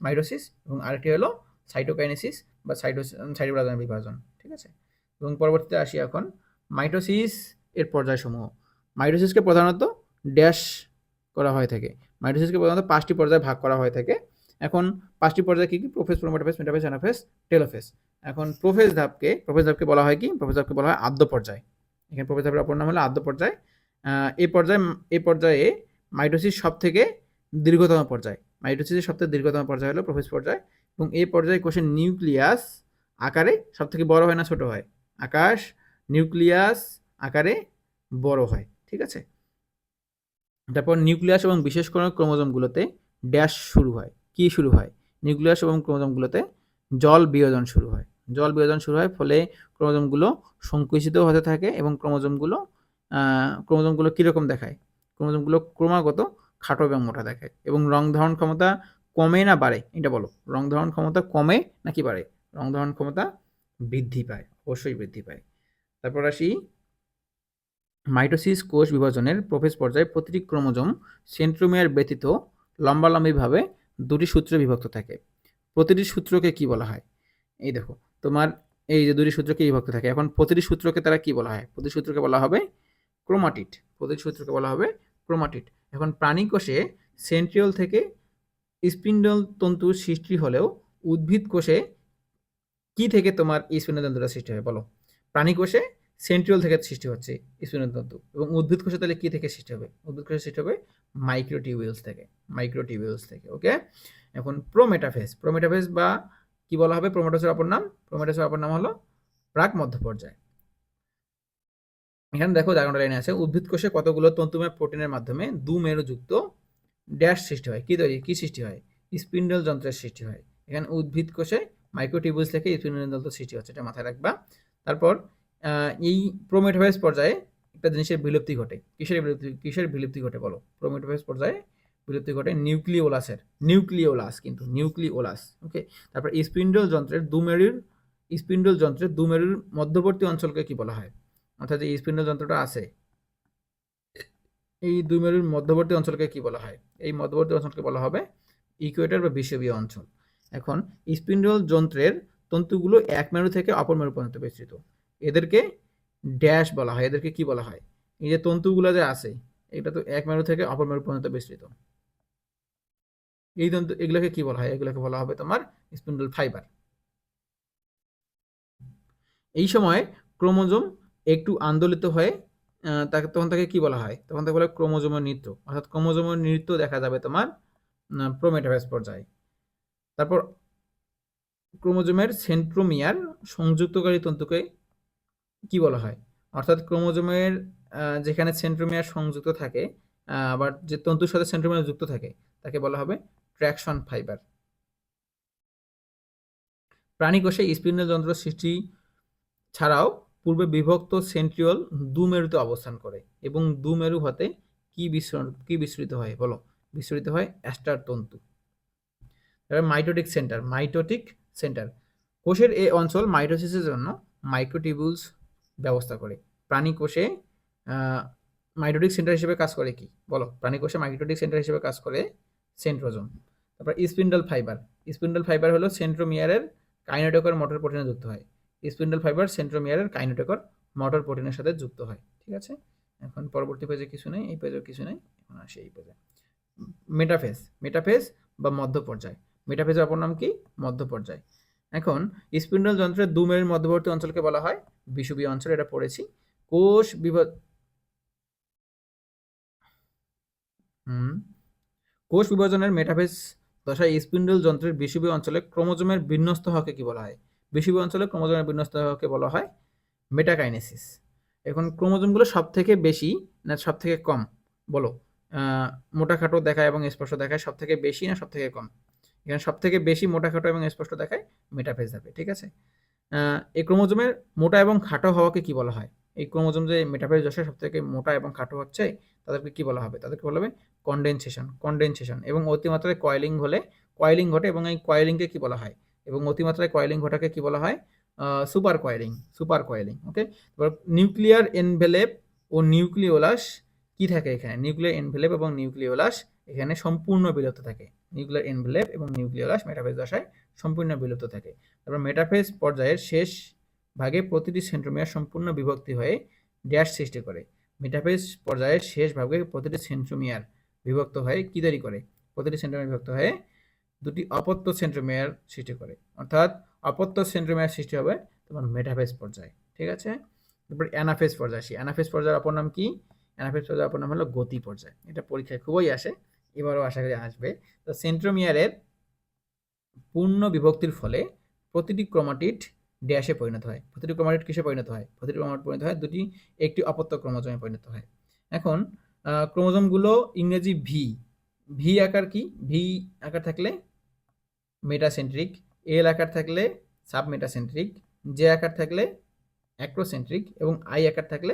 মাইটোসিস এবং আরেকটি হলো সাইটোকাইনেসিস বা সাইটোপ্লাজমের বিভাজন, ঠিক আছে? এবং পরবর্তীতে আসি এখন মাইটোসিস এর পর্যায়সমূহ। মাইটোসিসকে প্রধানত ড্যাশ করা হয়ে থাকে। মাইটোসিসকে প্রধানত 5টি পর্যায়ে ভাগ করা হয়ে থাকে। এখন 5টি পর্যায় কি কি? Prophase, prometaphase, metaphase, anaphase, telophase. এখন প্রোফেজ ধাপকে বলা হয় কি? প্রোফেজ ধাপকে বলা হয় আদ্য পর্যায়। এখানে প্রোফেজ ধাপের অপর নাম হলো আদ্য পর্যায়। এই পর্যায়ে মাইটোসিস সবথেকে দীর্ঘতম পর্যায়। মাইটোসিসের সবথেকে দীর্ঘতম পর্যায় হলো প্রোফেজ পর্যায়। এবং এই পর্যায়ে কোষের নিউক্লিয়াস আকারে সবথেকে বড় হয় না ছোট হয়? নিউক্লিয়াস আকারে বড় হয়, ঠিক আছে? তারপর নিউক্লিয়াস এবং বিশেষ করে ক্রোমোজোমগুলোতে ড্যাশ শুরু হয়। কি শুরু হয়? নিউক্লিয়াস এবং ক্রোমোজোমগুলোতে জল বিয়োজন শুরু হয়। ফলে ক্রোমোজোমগুলো সংকুচিত হতে থাকে এবং ক্রোমোজোমগুলো কীরকম দেখায়? ক্রোমোজোমগুলো ক্রমাগত খাটো এবং মোটা দেখায়। এবং রং ধারণ ক্ষমতা কমে না বাড়ে? এটা বলো। রং ধারণ ক্ষমতা কমে নাকি বাড়ে? রং ধারণ ক্ষমতা বৃদ্ধি পায়, অবশ্যই বৃদ্ধি পায়। তারপর আসি মাইটোসিস কোষ বিভাজনের প্রোফেজ পর্যায়ে প্রতিটি ক্রোমোজোম সেন্ট্রোমিয়ার ব্যতীত লম্বালম্বিভাবে 2টি সূত্রে বিভক্ত থাকে। প্রতিটি সূত্রকে কি বলা হয়? এই দেখো তোমার এই যে 2টি সূত্রকে বিভক্ত থাকে। এখন প্রতিটি সূত্রকে তারা কি বলা হয়? প্রতিটি সূত্রকে বলা হবে ক্রোমাটিড। এখন প্রাণী কোষে সেন্ট্রিওল থেকে স্পিন্ডল তন্তুর সৃষ্টি হলেও উদ্ভিদ কোষে কি থেকে তোমার স্পিন্ডল তন্তুটা সৃষ্টি হয় বলো? প্রাণী কোষে সেন্ট্রিওল থেকে সৃষ্টি হচ্ছে স্পিন্ডল তন্তু, এবং উদ্ভিদ কোষে তাহলে কি থেকে সৃষ্টি হবে? উদ্ভিদ কোষে সৃষ্টি হবে মাইক্রোটিউবিউলস থেকে। ওকে, এখন প্রোমেটাফেজ বা কি বলা হবে? প্রোমেটাসের অপর নাম হলো প্রাক মধ্য পর্যায়। এখানে দেখো জায়গাটা লাইনে আছে, উদ্ভিদ কোষে কতগুলো তন্তুময় প্রোটিনের মাধ্যমে দুমেরুযুক্ত ড্যাশ সৃষ্টি হয়। কি সৃষ্টি হয়? স্পিন্ডল যন্ত্রের সৃষ্টি হয়। এখানে উদ্ভিদ কোষে মাইক্রোটিউবিউলস থেকে স্পিন্ডল যন্ত্র সৃষ্টি হচ্ছে, এটা মাথায় রাখবা। তারপর এই প্রোমেটাফেজ পর্যায়ে একটা জিনিসের বিলুপ্তি ঘটে। কিসের বিলুপ্তি ঘটে বলো? প্রোমেটাফেজ পর্যায়ে বিলুপ্তি ঘটে নিউক্লিওলাস। ওকে, তারপর স্পিন্ডল যন্ত্রের দুমেরুর মধ্যবর্তী অঞ্চলকে কি বলা হয়? অর্থাৎ এই স্পিন্ডল যন্ত্রটা আছে, এই দুমেরুর মধ্যবর্তী অঞ্চলকে কি বলা হয়? এই মধ্যবর্তী অঞ্চলকে বলা হবে ইকুয়েটর বা বিষুবীয় অঞ্চল। এখন স্পিন্ডল যন্ত্রের তন্তুগুলো এক মেরু থেকে অপর মেরু পর্যন্ত বিস্তৃত। এদেরকে ড্যাশ বলা হয়। এদেরকে কি বলা হয়? এই যে তন্তুগুলো যে আছে, এটা তো এক মেরু থেকে অপর মেরু পর্যন্ত বিস্তৃত। এই তন্তু এগুলোকে কি বলা হয়? এগুলোকে বলা হবে তোমার স্পিন্ডল ফাইবার। এই সময় ক্রোমোজোম একটু আন্দোলিত হয়ে তখন তাকে কি বলা হয়? তখন তাকে বলা হয় ক্রোমোজোমের নৃত্য। অর্থাৎ ক্রোমোজোমের নৃত্য দেখা যাবে তোমার প্রোমেটাফেজ পর্যায়ে। তারপর ক্রোমোজোমের সেন্ট্রোমিয়ার সংযুক্তকারী তন্তুকে কি বলা হয়? অর্থাৎ ক্রোমোজোমের যেখানে সেন্ট্রোমিয়ার সংযুক্ত থাকে, আবার যে তন্তুর সাথে সেন্ট্রোমিয়ার যুক্ত থাকে তাকে বলা হবে ট্র্যাকশন ফাইবার। প্রাণীকোষে স্পিন্ডল যন্ত্র সৃষ্টি ছাড়াও পূর্বে বিভক্ত সেন্ট্রিওল দুমেরুতে অবস্থান করে এবং দুমেরু হতে কি বিস্তৃত হয় বলো? বিস্তৃত হয় অ্যাস্টার তন্তু। এবার মাইটোটিক সেন্টার কোষের এই অঞ্চল মাইটোসিসের জন্য মাইক্রোটিবিউলস ব্যবস্থা করে। প্রাণী কোষে মাইটোটিক সেন্টার হিসেবে কাজ করে কি বলো? প্রাণী কোষে মাইটোটিক সেন্টার হিসেবে কাজ করে সেন্ট্রোজোম। তারপর স্পিন্ডল ফাইবার হলো সেন্ট্রোমিয়ারের কাইনেটোকর মোটর প্রোটিনে যুক্ত হয়। স্পিন্ডল ফাইবার সেন্ট্রোমিয়ারের কাইনেটোকর মোটর প্রোটিনের সাথে যুক্ত হয়। ঠিক আছে, এখন পরবর্তী পেজে কিছু নেই, এই পেজেও কিছু নেই, এখন আসি এই পেজে। মেটাফেজ বা মধ্য পর্যায়। মেটাফেজের অপর নাম কি? মধ্য পর্যায়। এখন স্পিন্ডল যন্ত্রের দুমেরুর মধ্যবর্তী অঞ্চলকে বলা হয় বিষুবীয় অঞ্চল, এটা পড়েছি। কোষ বিভাগ কোষ বিভাজনের মেটাফেজ দশায় স্পিন্ডল যন্ত্রের বিষুবীয় অঞ্চলে ক্রোমোজোমের বিন্যস্ত হওয়াকে কি বলা হয়? বিষুবীয় অঞ্চলে ক্রোমোজোমের বিন্যস্ত হওয়াকে বলা হয় মেটাকাইনেসিস। এখন ক্রোমোজোমগুলো সব থেকে বেশি না সব থেকে কম বলো? মোটা খাটো দেখায় এবং স্পষ্ট দেখায়, সব থেকে বেশি না সব থেকে কম? এখানে সব থেকে বেশি মোটা খাটো এবং স্পষ্ট দেখায় মেটাফেজ হবে। ঠিক আছে, এই ক্রোমোজোমের মোটা এবং খাটো হওয়াকে কি বলা হয়? এই ক্রোমোজোম যে মেটাফেজ দশায় সব থেকে মোটা এবং খাটো হচ্ছে তাদেরকে কি বলা হবে? তাদেরকে বলা হবে কন্ডেনসেশন। এবং অতিমাত্রায় কয়েলিং ঘটে এবং এই কয়েলিংকে কি বলা হয়? এবং অতিমাত্রায় কয়েলিং ঘটাকে কি বলা হয়? Super coiling. ওকে, এবার নিউক্লিয়ার এনভেলেপ ও নিউক্লিওলাস কি থাকে এখানে? নিউক্লিয়ার এনভেলেপ এবং নিউক্লিওলাস এখানে সম্পূর্ণ বিলুপ্ত থাকে। নিউক্লিয়ার এনভেলেপ এবং নিউক্লিওলাস মেটাফেজ দশায় সম্পূর্ণ বিলুপ্ত থাকে। তারপর মেটাফেজ পর্যায়ের শেষ ভাগে প্রতিটি সেন্ট্রোমিয়ার সম্পূর্ণ বিভক্তি হয়ে ড্যাশ সৃষ্টি করে। মেটাফেজ পর্যায়ের শেষ ভাগে প্রতিটি সেন্ট্রোমিয়ার বিভক্ত হয়ে কি তৈরি করে? প্রতিটি সেন্ট্রোমিয়ার বিভক্ত হয়ে দুটি অপত্য সেন্ট্রোমিয়ার সৃষ্টি করে। অর্থাৎ অপত্য সেন্ট্রোমিয়ার সৃষ্টি হবে তোমার মেটাফেজ পর্যায়ে। ঠিক আছে, তারপর অ্যানাফেজ পর্যায়ে আসি। অ্যানাফেজ পর্যায়ের অপর নাম কি? অ্যানাফেজ পর্যায়ের অপর নাম হলো গতি পর্যায়। এটা পরীক্ষায় খুবই আসে, এবারও আশা করি আসবে। তো সেন্ট্রোমিয়ারের পূর্ণ বিভক্তির ফলে প্রতিটি ক্রোমাটিড ড্যাশে পরিণত হয়। প্রতিটি ক্রোমাটিড কিসে পরিণত হয়? প্রতিটি ক্রোমাটিড পরিণত হয় একটি অপত্য ক্রোমোজোমে পরিণত হয়। এখন ক্রোমোজোমগুলো ইংরেজি ভি আকার কি? ভি আকার থাকলে মেটাসেন্ট্রিক, এল আকার থাকলে সাবমেটাসেন্ট্রিক, জে আকার থাকলে অ্যাক্রোসেন্ট্রিক এবং আই আকার থাকলে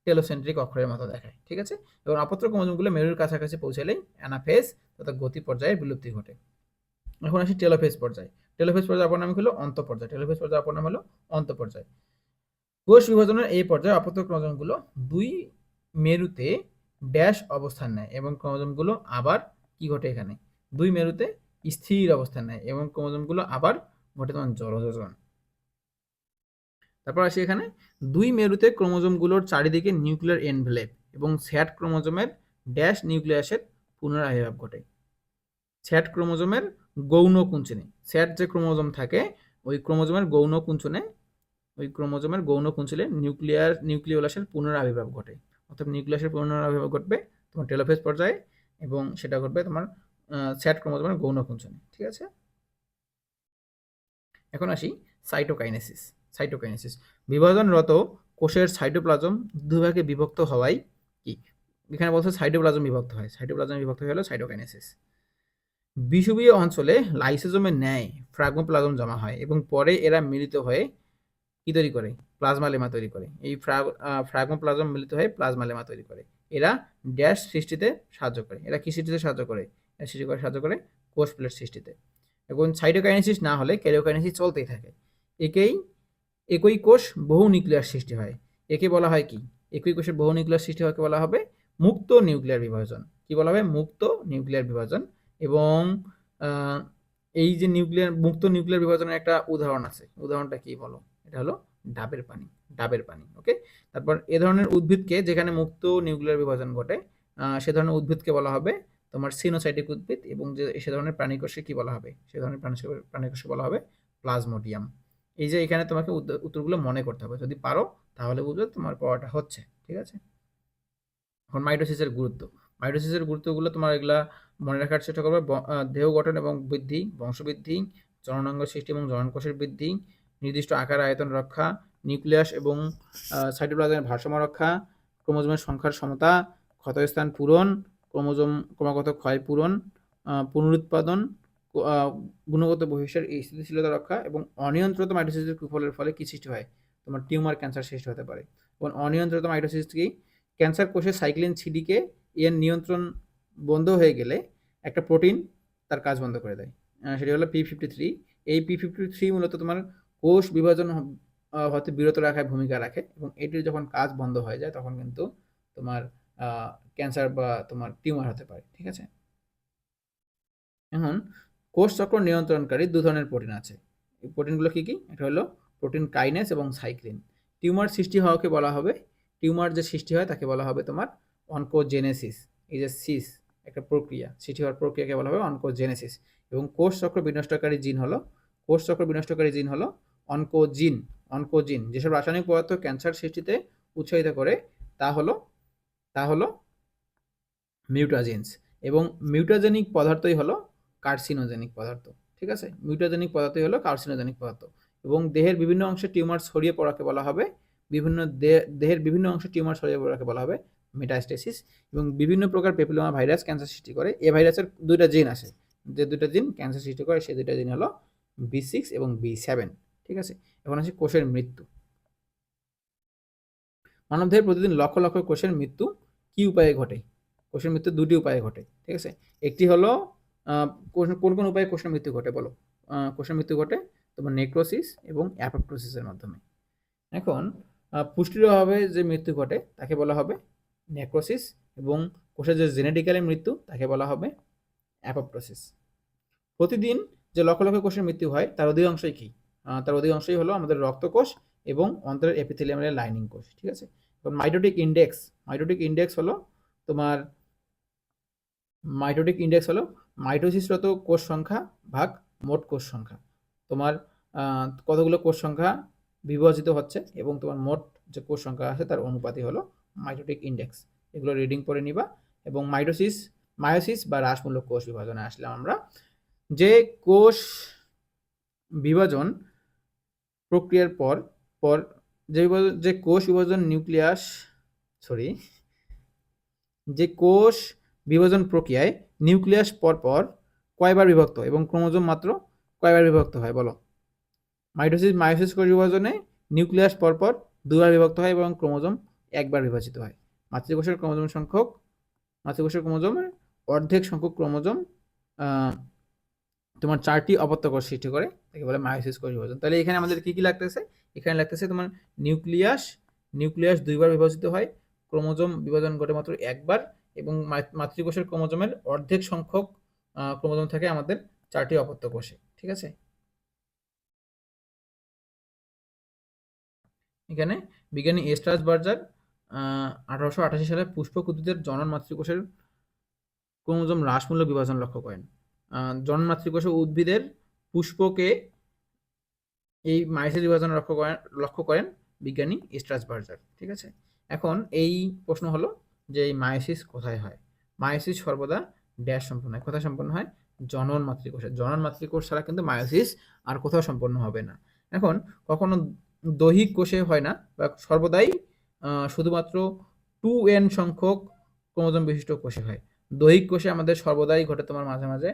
টেলোসেন্ট্রিক অক্ষরের মতো দেখায়। ঠিক আছে, এবং অপত্য ক্রোমোজোমগুলো মেরুর কাছাকাছি পৌঁছালেই অ্যানাফেজ তথা গতি পর্যায়ে বিলুপ্তি ঘটে। এখন আসি টেলোফেজ পর্যায়ে। টেলোফেজ পর্যায়ে অপর নাম হলো অন্তঃপর্যায়। টেলোফেজ পর্যায়ে অপর নাম হলো অন্তঃপর্যায়। কোষ বিভাজনের এই পর্যায়ে অপত্য ক্রোমোজোমগুলো দুই মেরুতে ড্যাশ অবস্থান নেয় এবং ক্রোমোজোমগুলো আবার কি ঘটে? এখানে দুই মেরুতে স্থির অবস্থান নেয় এবং ক্রোমোজোমগুলো আবার ঘটে তোমার জলযোজন। তারপর আসি এখানে দুই মেরুতে ক্রোমোজোমগুলোর চারিদিকে নিউক্লিয়ার এনভেলেপ এবং স্যাট ক্রোমোজোমের ড্যাশ নিউক্লিয়াসের পুনরাবির্ভাব ঘটে। স্যাট ক্রোমোজোমের গৌণ কুঞ্চনে, স্যাট যে ক্রোমোজোম থাকে ওই ক্রোমোজোমের গৌণ কুঞ্চনে নিউক্লিওলাসের পুনরাবির্ভাব ঘটে। অর্থাৎ নিউক্লিয়াসের পুনরাবির্ভাব ঘটবে তোমার টেলোফেজ পর্যায়ে এবং সেটা ঘটবে তোমার স্যাট ক্রোমোজোমের গৌণ কুঞ্চনে। ঠিক আছে, এখন আসি সাইটোকাইনেসিস। বিভাজনরত কোষের সাইটোপ্লাজম দুভাগে বিভক্ত হওয়াই কি? এখানে বলছে সাইটোপ্লাজম বিভক্ত হয়। সাইটোপ্লাজম বিভক্ত হলো সাইটোকাইনেসিস। বিষুবীয় অঞ্চলে লাইসোজোমের ন্যায় ফ্রাগমোপ্লাজম জমা হয় এবং পরে এরা মিলিত হয়ে কি তৈরি করে? প্লাজমা লেমা তৈরি করে। এই ফ্রাগমোপ্লাজম মিলিত হয়ে প্লাজমা লেমা তৈরি করে। এরা ড্যাশ সৃষ্টিতে সাহায্য করে। এরা কি সৃষ্টিতে সাহায্য করে? এরা সাহায্য করে কোষ প্লেট সৃষ্টিতে। এবং সাইটোকাইনেসিস না হলে ক্যারিওকাইনেসিস চলতেই থাকে। একই কোষ বহু নিউক্লিয়াস সৃষ্টি হয়। একে বলা হয় কি? একই কোষের বহু নিউক্লিয়াস সৃষ্টি হওয়াকে বলা হবে মুক্ত নিউক্লিয়ার বিভাজন। কি বলা হবে? মুক্ত নিউক্লিয়ার বিভাজন। এবং এই যে মুক্ত নিউক্লিয়ার বিভাজনের একটা উদাহরণ আছে। উদাহরণটা কি বলো? এটা হলো ডাবের পানি। ওকে, তারপর এ ধরনের উদ্ভিদকে, যেখানে মুক্ত নিউক্লিয়ার বিভাজন ঘটে সে ধরনের উদ্ভিদকে বলা হবে তোমার সিনোসাইটিক উদ্ভিদ, এবং যে সে ধরনের প্রাণীকোষে কি বলা হবে, সে ধরনের প্রাণীকোষে বলা হবে প্লাজমোডিয়াম। এই যে এখানে তোমাকে উত্তরগুলো মনে করতে হবে, যদি পারো তাহলে বুঝবে তোমার পড়াটা হচ্ছে। ঠিক আছে, এখন মাইটোসিসের গুরুত্ব। মাইটোসিসের গুরুত্বগুলো তোমার এগুলা মনে রাখার চেষ্টা করবে। দেহ গঠন এবং বৃদ্ধি, বংশবৃদ্ধি, জননাঙ্গ সৃষ্টি এবং জননকোষের বৃদ্ধি, নির্দিষ্ট আকার আয়তন রক্ষা, নিউক্লিয়াস এবং সাইটোপ্লাজমের ভারসাম্য রক্ষা, ক্রোমোজোমের সংখ্যার সমতা, ক্ষতস্থান পূরণ, ক্রোমোজোম ক্রমাগত ক্ষয় পূরণ, পুনরুৎপাদন, গুণগত বৈশিষ্ট্যের এই স্থিতিশীলতা রক্ষা, এবং অনিয়ন্ত্রিত মাইটোসিসের কুফলের ফলে কি সৃষ্টি হয়, তোমার টিউমার ক্যান্সার সৃষ্টি হতে পারে। এবং অনিয়ন্ত্রিত মাইটোসিস কি, ক্যান্সার কোষে সাইক্লিন সিডিকে এর নিয়ন্ত্রণ বন্ধ হয়ে গেলে একটা প্রোটিন তার কাজ বন্ধ করে দেয়, সেটি হলো P53। এই P53 মূলত তোমার কোষ বিভাজন হতে বিরত রাখায় ভূমিকা রাখে, এবং এটির যখন কাজ বন্ধ হয়ে যায় তখন কিন্তু তোমার ক্যান্সার বা তোমার টিউমার হতে পারে। ঠিক আছে, এখন কোষ চক্র নিয়ন্ত্রণকারী দু ধরনের প্রোটিন আছে। এই প্রোটিনগুলো কি কি? এটা হলো প্রোটিন কাইনেস এবং সাইক্লিন। টিউমার সৃষ্টি হওয়াকে বলা হবে, টিউমার যে সৃষ্টি হয় তাকে বলা হবে তোমার অনকোজেনেসিস। এই যে সিস একটা প্রক্রিয়া, সৃষ্টি হওয়ার প্রক্রিয়াকে বলা হবে অনকোজেনেসিস। এবং কোষ চক্র বিনষ্টকারী জিন হলো, কোষ চক্র বিনষ্টকারী জিন হলো অনকোজিন। অনকোজিন যেসব রাসায়নিক পদার্থ ক্যান্সার সৃষ্টিতে উৎসাহিত করে তা হলো মিউটাজেন্স। এবং মিউটাজেনিক পদার্থই হলো কার্সিনোজেনিক পদার্থ। ঠিক আছে, মিউটাজেনিক পদার্থই হলো কার্সিনোজেনিক পদার্থ। এবং দেহের বিভিন্ন অংশে টিউমার ছড়িয়ে পড়াকে বলা হবে, দেহের বিভিন্ন অংশে টিউমার ছড়িয়ে পড়াকে বলা হবে মেটাস্টেসিস। এবং বিভিন্ন প্রকার পেপিলোমা ভাইরাস ক্যান্সার সৃষ্টি করে। এই ভাইরাসের দুইটা জিন আছে, যে দুইটা জিন ক্যান্সার সৃষ্টি করে সেই দুইটা জিন হলো B6 এবং B7। ঠিক আছে, এখন আছে কোষের মৃত্যু। মানবদেহে প্রতিদিন লক্ষ লক্ষ কোষের মৃত্যু কি উপায়ে ঘটে? কোষের মৃত্যু দুটি উপায়ে ঘটে। ঠিক আছে, একটি হলো কোন কোন উপায়ে কোষের মৃত্যু ঘটে বলো? কোষের মৃত্যু ঘটে তোমার নেক্রোসিস এবং অ্যাপোপ্টোসিসের মাধ্যমে। এখন পুষ্টির অভাবে যে মৃত্যু ঘটে তাকে বলা হবে নেক্রোসিস, এবং কোষের যে জেনেটিক্যালি মৃত্যু তাকে বলা হবে অ্যাপোপ্টোসিস। প্রতিদিন যে লক্ষ লক্ষ কোষের মৃত্যু হয় তার অধিকাংশই কি? তার অধিকাংশই হলো আমাদের রক্তকোষ এবং অন্তরের এপিথেলিয়ামের লাইনিং কোষ। ঠিক আছে, এবং মাইটোটিক ইন্ডেক্স হলো তোমার মাইটোসিসরত কোষ সংখ্যা ভাগ মোট কোষ সংখ্যা। তোমার কতগুলো কোষ সংখ্যা বিভাজিত হচ্ছে এবং তোমার মোট যে কোষ সংখ্যা আছে তার অনুপাতই হলো মাইটোটিক ইন্ডেক্স। এগুলো রিডিং করে নিবা। এবং মায়োসিস বা হ্রাসমূলক কোষ বিভাজনে আসলাম আমরা। যে কোষ বিভাজন প্রক্রিয়ার পর যে কোষ বিভাজন যে কোষ বিভাজন প্রক্রিয়ায় নিউক্লিয়াস পরপর কয়বার বিভক্ত এবং ক্রোমোজোম মাত্র কয়বার বিভক্ত হয় বলো? মায়োসিস কোষ বিভাজনে নিউক্লিয়াস পরপর দুবার বিভক্ত হয় এবং ক্রোমোজোম একবার বিভাজিত হয়। মাতৃকোষের ক্রোমোজোমের অর্ধেক সংখ্যক ক্রোমোজোম তোমার 4টি অপত্য কোষ সৃষ্টি করে, তাকে বলে মায়োসিস কোষ বিভাজন। তাহলে এখানে আমাদের কি কি লাগতেছে? এখানে লাগতেছে তোমার নিউক্লিয়াস দুইবার বিভাজিত হয়, ক্রোমোজোম বিভাজন ঘটে মাত্র একবার, এবং মাতৃকোষের ক্রোমোজোমের অর্ধেক সংখ্যক ক্রোমোজোম থাকে আমাদের 4টি অপত্য কোষে। ঠিক আছে, এখানে বিজ্ঞানী স্ট্রাসবার্জার 1888 সালে পুষ্পক উদ্ভিদের জনন মাতৃকোষের ক্রোমোজোম হ্রাসমূলক বিভাজন লক্ষ্য করেন। জনন মাতৃকোষে উদ্ভিদের পুষ্পকে এই মায়োসিস বিভাজন লক্ষ্য করেন বিজ্ঞানী স্ট্রাসবার্জার। ঠিক আছে, এখন এই প্রশ্ন হলো যে এই মায়োসিস কোথায় হয়? মায়োসিস সর্বদা ড্যাশ সম্পন্ন হয়, কোথায় সম্পন্ন হয়? জনন মাতৃকোষে। জনন মাতৃকোষ ছাড়া কিন্তু মায়োসিস আর কোথাও সম্পন্ন হবে না। এখন কখনো দৈহিক কোষে হয় না, বা সর্বদাই শুধুমাত্র 2n সংখ্যক ক্রোমোজোম বিশিষ্ট কোষে হয়। দৈহিক কোষে আমাদের সর্বদাই ঘটে তোমার মাঝে মাঝে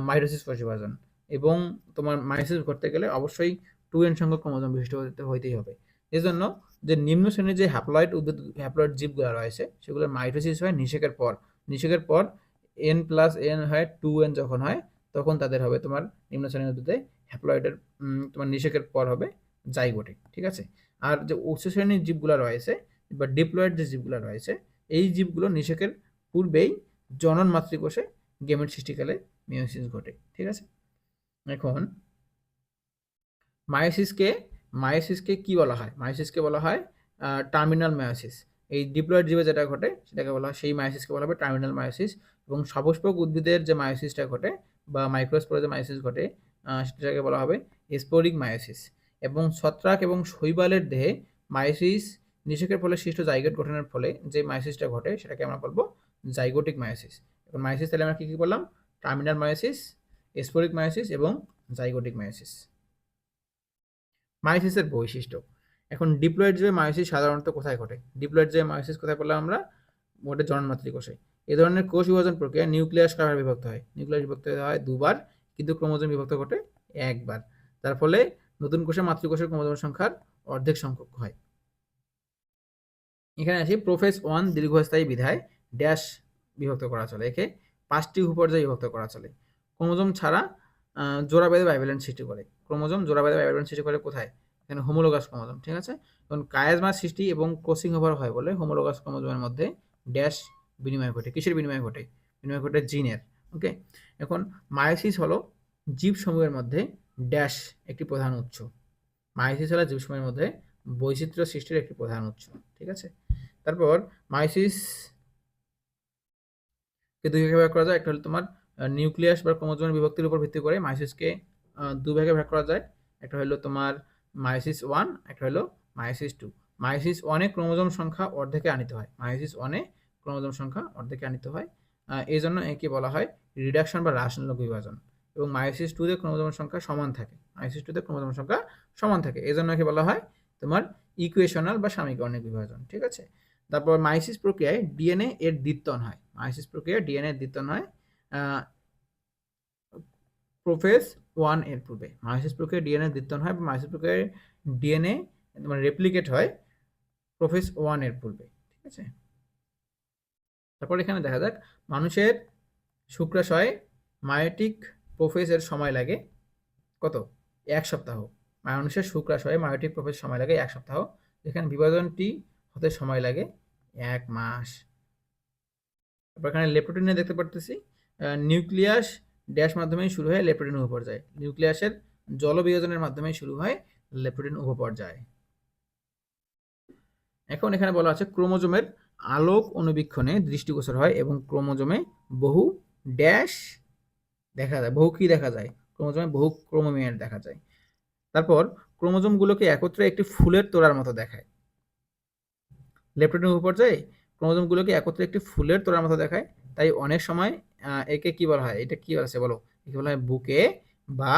মাইটোসিস কোষ বিভাজন, এবং তোমার মায়োসিস ঘটতে গেলে অবশ্যই 2n সংখ্যক ক্রোমোজোম বিশিষ্ট হইতেই হবে। এজন্য যে নিম্ন শ্রেণীর যে হ্যাপ্লয়েড জীবগুলো রয়েছে সেগুলোর মাইটোসিস হয় নিষেকের পর n+n হয় 2n যখন হয় তখন তাদের হবে তোমার নিম্ন শ্রেণীর উদ্ভিদে হ্যাপ্লয়েডের তোমার নিষেকের পর হবে জাইগোটে। ঠিক আছে, আর যে উচ্চ শ্রেণীর জীবগুলো রয়েছে বা ডিপ্লয়েড যে জীবগুলো রয়েছে এই জীবগুলো নিষেকের পূর্বেই জনন মাতৃকোষে গেমেট সৃষ্টিকালে মিয়োসিস ঘটে। ঠিক আছে, এখন মায়োসিসকে কি বলা হয়? মায়োসিসকে বলা হয় টার্মিনাল মায়োসিস। এই ডিপ্লয়েড জীবে যেটা ঘটে সেটাকে বলা হয়, সেই মায়োসিসকে বলা হবে টার্মিনাল মায়োসিস। এবং সপুষ্পক উদ্ভিদের যে মায়োসিসটা ঘটে বা মাইক্রোস্পোরে যে মায়োসিস ঘটে সেটাকে বলা হবে স্পোরিক মায়োসিস। এবং ছত্রাক এবং শৈবালের দেহে মায়োসিস নিষেকের ফলে সৃষ্ট জাইগোট গঠনের ফলে যে মায়োসিসটা ঘটে সেটাকে আমরা বলবো জাইগোটিক মায়োসিস। এখন মায়োসিস তাহলে আমরা কী কী বললাম? টার্মিনাল মায়োসিস, স্পোরিক মায়োসিস এবং জাইগোটিক মায়োসিস। মায়োসিসের বৈশিষ্ট্য। এখন ডিপ্লয়েড জীবে মায়োসিস সাধারণত কোথায় ঘটে? ডিপ্লয়েড জীবে মায়োসিস কোথায় বললাম আমরা? ঘটে জননমাতৃ কোষে। এ ধরনের কোষ বিভাজন প্রক্রিয়া নিউক্লিয়াস কয়বার বিভক্ত হয়? নিউক্লিয়াস বিভক্ত হয় দুবার, কিন্তু ক্রোমোজোম বিভক্ত ঘটে একবার। তার ফলে নতুন কোষে মাতৃকোষের ক্রোমোজোম সংখ্যার অর্ধেক সংখ্যক হয়। এখানে আসি প্রোফেজ 1 দীর্ঘস্থায়ী বিধায় ড্যাশ বিভক্ত করা চলে। একে 5টি উপপর্যায়ে বিভক্ত করা চলে। ক্রোমোজোম ছাড়া জোড়া বেঁধে বাইভ্যালেন্ট সৃষ্টি করে। ক্রোমোজোম জোড়া বেঁধে বাইভ্যালেন্ট সৃষ্টি করে কোথায়? এখানে হোমোলোগাস ক্রোমোজোম, ঠিক আছে? এখন কায়াজমা সৃষ্টি এবং ক্রসিং ওভার হয় বলে হোমোলোগাস ক্রোমোজোমের মধ্যে ড্যাশ বিনিময় ঘটে। কিসের বিনিময় ঘটে? বিনিময় ঘটে জিনের। ওকে, এখন মায়োসিস হলো জীবসমূহের মধ্যে ড্যাশ একটি প্রধান উৎস। মায়োসিস হলো জীবসমূহের মধ্যে বৈচিত্র্য সৃষ্টির একটি প্রধান উৎস, ঠিক আছে? তারপর মায়োসিসকে দুই ভাগে ভাগ করা যায়। একটা হলো তোমার নিউক্লিয়াস বা ক্রোমোজোমের বিভক্তির উপর ভিত্তি করে মায়োসিসকে দুই ভাগে ভাগ করা যায়। একটা হলো তোমার মায়োসিস 1, একটা হলো মায়োসিস 2। মায়োসিস 1-এ ক্রোমোজোম সংখ্যা অর্ধেকে আনিত হয়। মায়োসিস 1-এ ক্রোমোজোম সংখ্যা অর্ধেকে আনিত হয়। এই জন্য একে বলা হয় রিডাকশন বা হ্রাসমূলক বিভাজন। এবং মায়োসিস 2-তে ক্রোমোজোমের সংখ্যা সমান থাকে। মায়োসিস 2-তে ক্রোমোজোমের সংখ্যা সমান থাকে। এই জন্য একে বলা হয় তোমার ইকুয়েশনাল বা সামীকরণিক বিভাজন, ঠিক আছে? তারপর মায়োসিস প্রক্রিয়ায় ডিএনএ এর দ্বিত্বন হয়। মায়োসিস প্রক্রিয়ায় ডিএনএ এর দ্বিত্বন হয় প্রোফেজ 1 এর পূর্বে। মায়োসিস প্রক্রিয়ায় ডিএনএ দ্বিত্বন হয় বা মায়োসিস প্রক্রিয়ায় ডিএনএ মানে রেপ্লিকেট হয় প্রোফেজ 1 এর পূর্বে, ঠিক আছে? তারপর এখানে দেখা যাক মানুষের শুক্রাশয়ে মায়োটিক প্রোফেজের সময় লাগে কত? 1 সপ্তাহ। মানুষের শুক্রাশয়ে মায়োটিক প্রোফেজ সময় লাগে 1 সপ্তাহ। যেখানে বিভাজনটি হতে সময় লাগে 1 মাস। তারপর এখানে লেপ্টোটিনে দেখতে পারতেছি নিউক্লিয়াস ড্যাশ মাধ্যমেই শুরু হয় লেপ্টোটিন উপপর্যায়। নিউক্লিয়াসের জলবিয়োজনের মাধ্যমেই শুরু হয় লেপ্টোটিন উপপর্যায়। এখন এখানে বলা আছে ক্রোমোজোমের আলোক অনুবীক্ষণে দৃষ্টিগোচর হয় এবং ক্রোমোজোমে বহু ড্যাশ দেখা যায়। বহু কি দেখা যায়? ক্রোমোজোমে বহু ক্রোমোমিয়ার দেখা যায়। তারপর ক্রোমোজোমগুলোকে একত্রে একটি ফুলের তোড়ার মতো দেখায়। লেপ্টোটিন উপপর্যায়ে ক্রোমোজোমগুলোকে একত্রে একটি ফুলের তোড়ার মতো দেখায়। তাই অনেক সময় একে কি বলা হয়? এটা কি আছে বলো? একে বলা হয় বুকে বা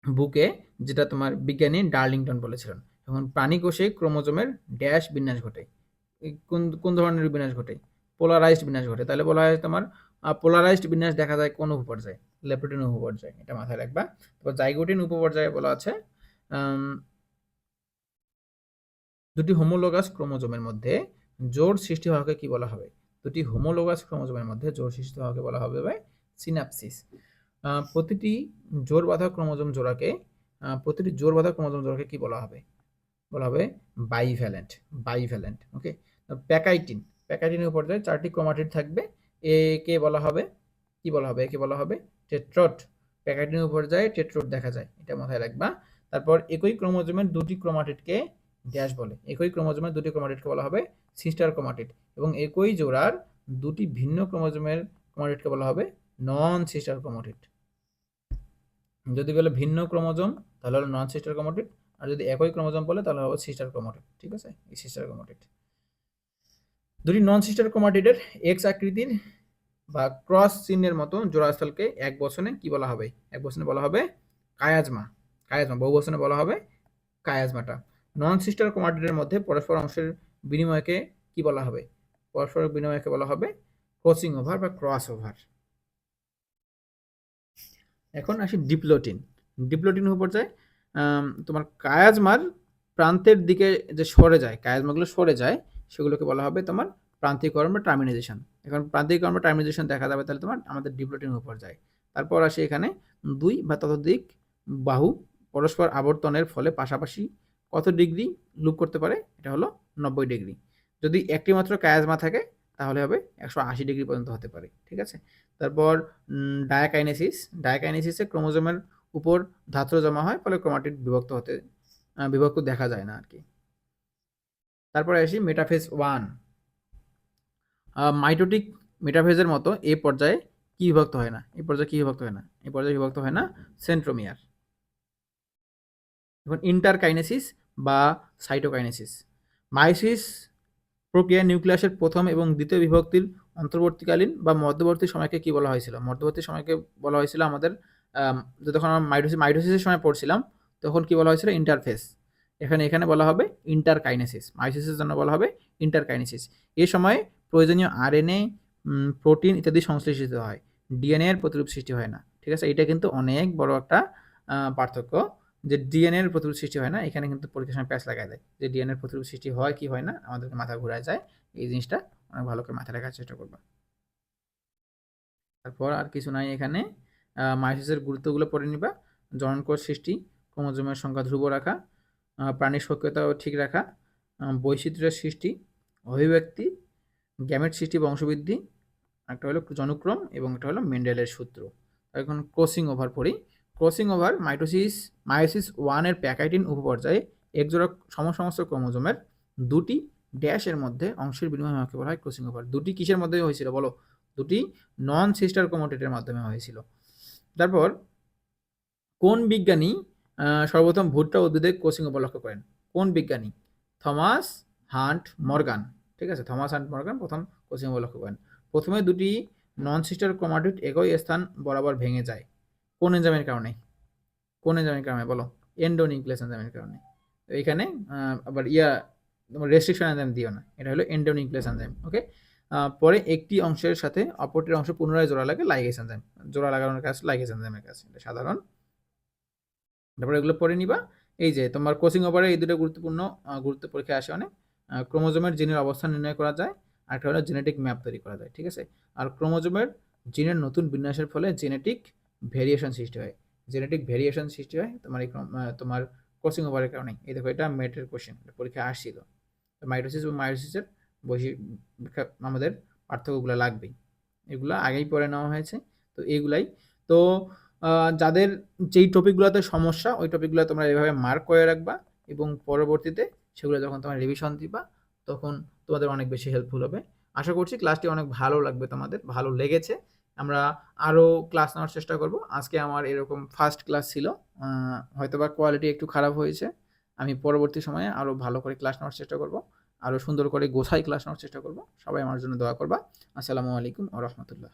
বুকে, যেটা তোমার বিজ্ঞানী ডার্লিংটন বলেছিলেন। এখন প্রাণী কোষে ক্রোমোজোমের ড্যাশ বিন্যাস ঘটে। কোন ধরনের বিন্যাস ঘটে? পোলারাইজড বিন্যাস ঘটে। তাহলে বলা হয় তোমার পোলারাইজড বিন্যাস দেখা যায় কোন উপপর্যায়ে? লেপ্টোটিন উপপর্যায়ে। এটা মাথায় রাখবা। তারপর জাইগোটিন উপপর্যায়ে বলা আছে দুটি হোমোলোগাস ক্রোমোজোমের মধ্যে জোড় সৃষ্টি হওয়াকে কি বলা হবে? দুটি হোমোলোগাস ক্রোমোজোমের মধ্যে জোড় সৃষ্টি হওয়াকে বলা হবে সিনাপসিস। প্রতিটি জোড় বাঁধা ক্রোমোজোম জোড়াকে কি বলা হবে? বলা হবে বাইভ্যালেন্ট। বাইভ্যালেন্ট, ওকে? প্যাকাইটিনের পর্যায়ে 4টি ক্রোমাটিড থাকবে। একে বলা হবে কি বলা হবে? একে বলা হবে টেট্রোড। প্যাকাইটিনের পর্যায়ে টেট্রোড দেখা যায়, এটা মাথায় রাখবা। তারপর একই ক্রোমোজোমের দুটি ক্রোমাটিডকে ড্যাশ বলে। একই ক্রোমোজোমের দুটি ক্রোমাটিডকে বলা হবে সিস্টার ক্রোমাটিড এবং একই জোড়ার দুটি ভিন্ন ক্রোমোজোমের ক্রোমাটিডকে বলা হবে নন সিস্টার ক্রোমাটিড। যদি বলে ভিন্ন ক্রোমোজোম তাহলে হলো নন সিস্টার ক্রোমাটিড, আর যদি একই ক্রোমোজোম বলে তাহলে হবে সিস্টার ক্রোমাটিড, ঠিক আছে? এই সিস্টার ক্রোমাটিড। দুটি নন সিস্টার ক্রোমাটিডের এক্স আকৃতির বা ক্রস চিহ্নের মতো জোড়াস্থলকে এক বচনে কি বলা হবে? এক বচনে বলা হবে কায়াজমা। কায়াজমা। বহু বচনে বলা হবে কায়াজমাটা। নন সিস্টার ক্রোমাটিডের মধ্যে পরস্পর অংশের বিনিময়কে কি বলা হবে? পরস্পর বিনিময়কে বলা হবে ক্রসিং ওভার বা ক্রস ওভার। এখন আসি ডিপ্লোটিন। ডিপ্লোটিন উপপর্যায়ে তোমার কায়াজমার প্রান্তের দিকে যে সরে যায়, কায়াজমাগুলো সরে যায়, সেগুলোকে বলা হবে তোমার প্রান্তিকরণ বা টার্মিনাইজেশন। এখন প্রান্তিকরণ বা টার্মিনাইজেশন দেখা যাবে তাহলে তোমার আমাদের ডিপ্লোটিন উপপর্যায়। তারপর আসে এখানে 2 বা ততোধিক বাহু পরস্পর আবর্তনের ফলে পাশাপাশি কত ডিগ্রি লুপ করতে পারে? এটা হলো 90 ডিগ্রি। যদি একটি মাত্র কায়াজমা থাকে তাহলে হবে 180 ডিগ্রি পর্যন্ত হতে পারে, ঠিক আছে? তারপর ডায়াকাইনেসিস। ডায়াকাইনেসিসে ক্রোমোজোমের উপর ধাত্র জমা হয়, ফলে ক্রোমাটিড বিভক্ত দেখা যায় না আর কি। তারপরে আসি মেটাফেজ 1। মাইটোটিক মেটাফেজের মতো এই পর্যায়ে কি বিভক্ত হয় না? এই পর্যায়ে কি বিভক্ত হয় না? এই পর্যায়ে বিভক্ত হয় না সেন্ট্রোমিয়ার। এখন ইন্টারকাইনেসিস বা সাইটোকাইনেসিস। মায়োসিস প্রক্রিয়ায় নিউক্লিয়াসের প্রথম এবং দ্বিতীয় বিভক্তির অন্তর্বর্তীকালীন বা মধ্যবর্তী সময়কে কি বলা হয়েছিল? মধ্যবর্তী সময়কে বলা হয়েছিল আমাদের আম যখন আমরা মাইটোসিসের সময় পড়ছিলাম, তখন কি বলা হয়েছিল? ইন্টারফেস। এখানে বলা হবে ইন্টারকাইনেসিস। মায়োসিসের জন্য বলা হবে ইন্টারকাইনেসিস। এ সময়ে প্রয়োজনীয় আরএনএ, প্রোটিন ইত্যাদি সংশ্লেষিত হয়। ডিএনএ এর প্রতিরূপ সৃষ্টি হয় না। ঠিক আছে? এটা কিন্তু অনেক বড় একটা পার্থক্য, যে ডিএনএ এর প্রতিরূপ সৃষ্টি হয় না। এখানে কিন্তু পরীক্ষার সময় প্যাচ লাগায় দেয় যে ডিএনএ এর প্রতিরূপ সৃষ্টি হয় কি হয় না, আমাদেরকে মাথা ঘুরায় যায়। এই জিনিসটা অনেক ভালো করে মাথায় রাখার চেষ্টা করবা। তারপর আর কিছু নাই এখানে। মায়োসিসের গুরুত্বগুলো পড়ে নিবা। জননকোষ সৃষ্টি, ক্রোমোজোমের সংখ্যা ধ্রুব রাখা, প্রাণীর সক্রিয়তা ঠিক রাখা, বৈচিত্র্যের সৃষ্টি, অভিব্যক্তি, গ্যামেট সৃষ্টি, বংশবৃদ্ধি, একটা হলো জনুক্রম এবং একটা হলো মেন্ডেলের সূত্র। এখন ক্রসিং ওভার পড়ি। ক্রসিং ওভার মায়োসিস 1 এর প্যাকাইটিন উপপর্যায়ে একজোড়া সমসমস্ত ক্রোমোজোমের দুটি ড্যাশের মধ্যে অংশের বিনিময় হওয়াকে বলা হয় ক্রসিং ওভার। দুটি কিসের মধ্যে হয়েছিল বলো? দুটি নন সিস্টার ক্রোমাটিডের মাধ্যমে হয়েছিল। তারপর কোন বিজ্ঞানী সর্বপ্রথম ভুট্টা উদ্ভিদে ক্রসিং ওভার লক্ষ্য করেন? কোন বিজ্ঞানী? Thomas hunt Morgan. ঠিক আছে, থমাস হান্ট মর্গান প্রথম ক্রসিং ওভার লক্ষ্য করেন। প্রথমে দুটি নন সিস্টার ক্রোমাটিড একই স্থান বরাবর ভেঙে যায় কোন এনজাইমের কারণে? কোন এনজাইমের কারণে বলো? এন্ডোনিউক্লিয়াস এনজাইমের কারণে। তো এখানে আবার তোমার রেস্ট্রিকশন এনজাইম দিও না, এটা হলো এন্ডোনিউক্লিয়াস এনজাইম। ওকে। পরে একটি অংশের সাথে অপরটির অংশ পুনরায় জোড়া লাগে লাইগেজ এনজাইম। জোড়া লাগানোর কাজ লাইগেজ এনজাইমের কাছে, এটা সাধারণ। তারপরে এগুলো পড়ে নিবা। এই যে তোমার ক্রসিং ওভারে এই দুটো গুরুত্বপূর্ণ গুরুত্ব পরীক্ষায় আসে অনেক। ক্রোমোজোমের জিনের অবস্থান নির্ণয় করা যায়, আর একটা হলো জেনেটিক ম্যাপ তৈরি করা যায়। ঠিক আছে? আর ক্রোমোজোমের জিনের নতুন বিন্যাসের ফলে জেনেটিক ভেরিয়েশন সৃষ্টি হয়। জেনেটিক ভেরিয়েশন সৃষ্টি হয় তোমার এই তোমার ক্রসিং ওভারের কারণে। এই দেখো, এটা মেটের কোশ্চেন, পরীক্ষায় আসছিল। মাইটোসিস এবং মায়োসিসের আমাদের পার্থক্যগুলো লাগবেই। এগুলো আগেই পড়ে নেওয়া হয়েছে। তো এইগুলাই তো যাদের যেই টপিকগুলোতে সমস্যা, ওই টপিকগুলো তোমরা এভাবে মার্ক করে রাখবা, এবং পরবর্তীতে সেগুলো যখন তোমরা রিভিশন দিবা, তখন তোমাদের অনেক বেশি হেল্পফুল হবে। আশা করছি ক্লাসটি অনেক ভালো লাগবে, তোমাদের ভালো লেগেছে। আমরা আরও ক্লাস নেওয়ার চেষ্টা করব। আজকে আমার এরকম ফার্স্ট ক্লাস ছিল, হয়তোবা কোয়ালিটি একটু খারাপ হয়েছে। আমি পরবর্তী সময়ে আরও ভালো করে ক্লাস নেওয়ার চেষ্টা করব, আরও সুন্দর করে গোছাই ক্লাস নেওয়ার চেষ্টা করব। সবাই আমার জন্য দোয়া করবা। আসসালামু আলাইকুম ওয়া রাহমাতুল্লাহ।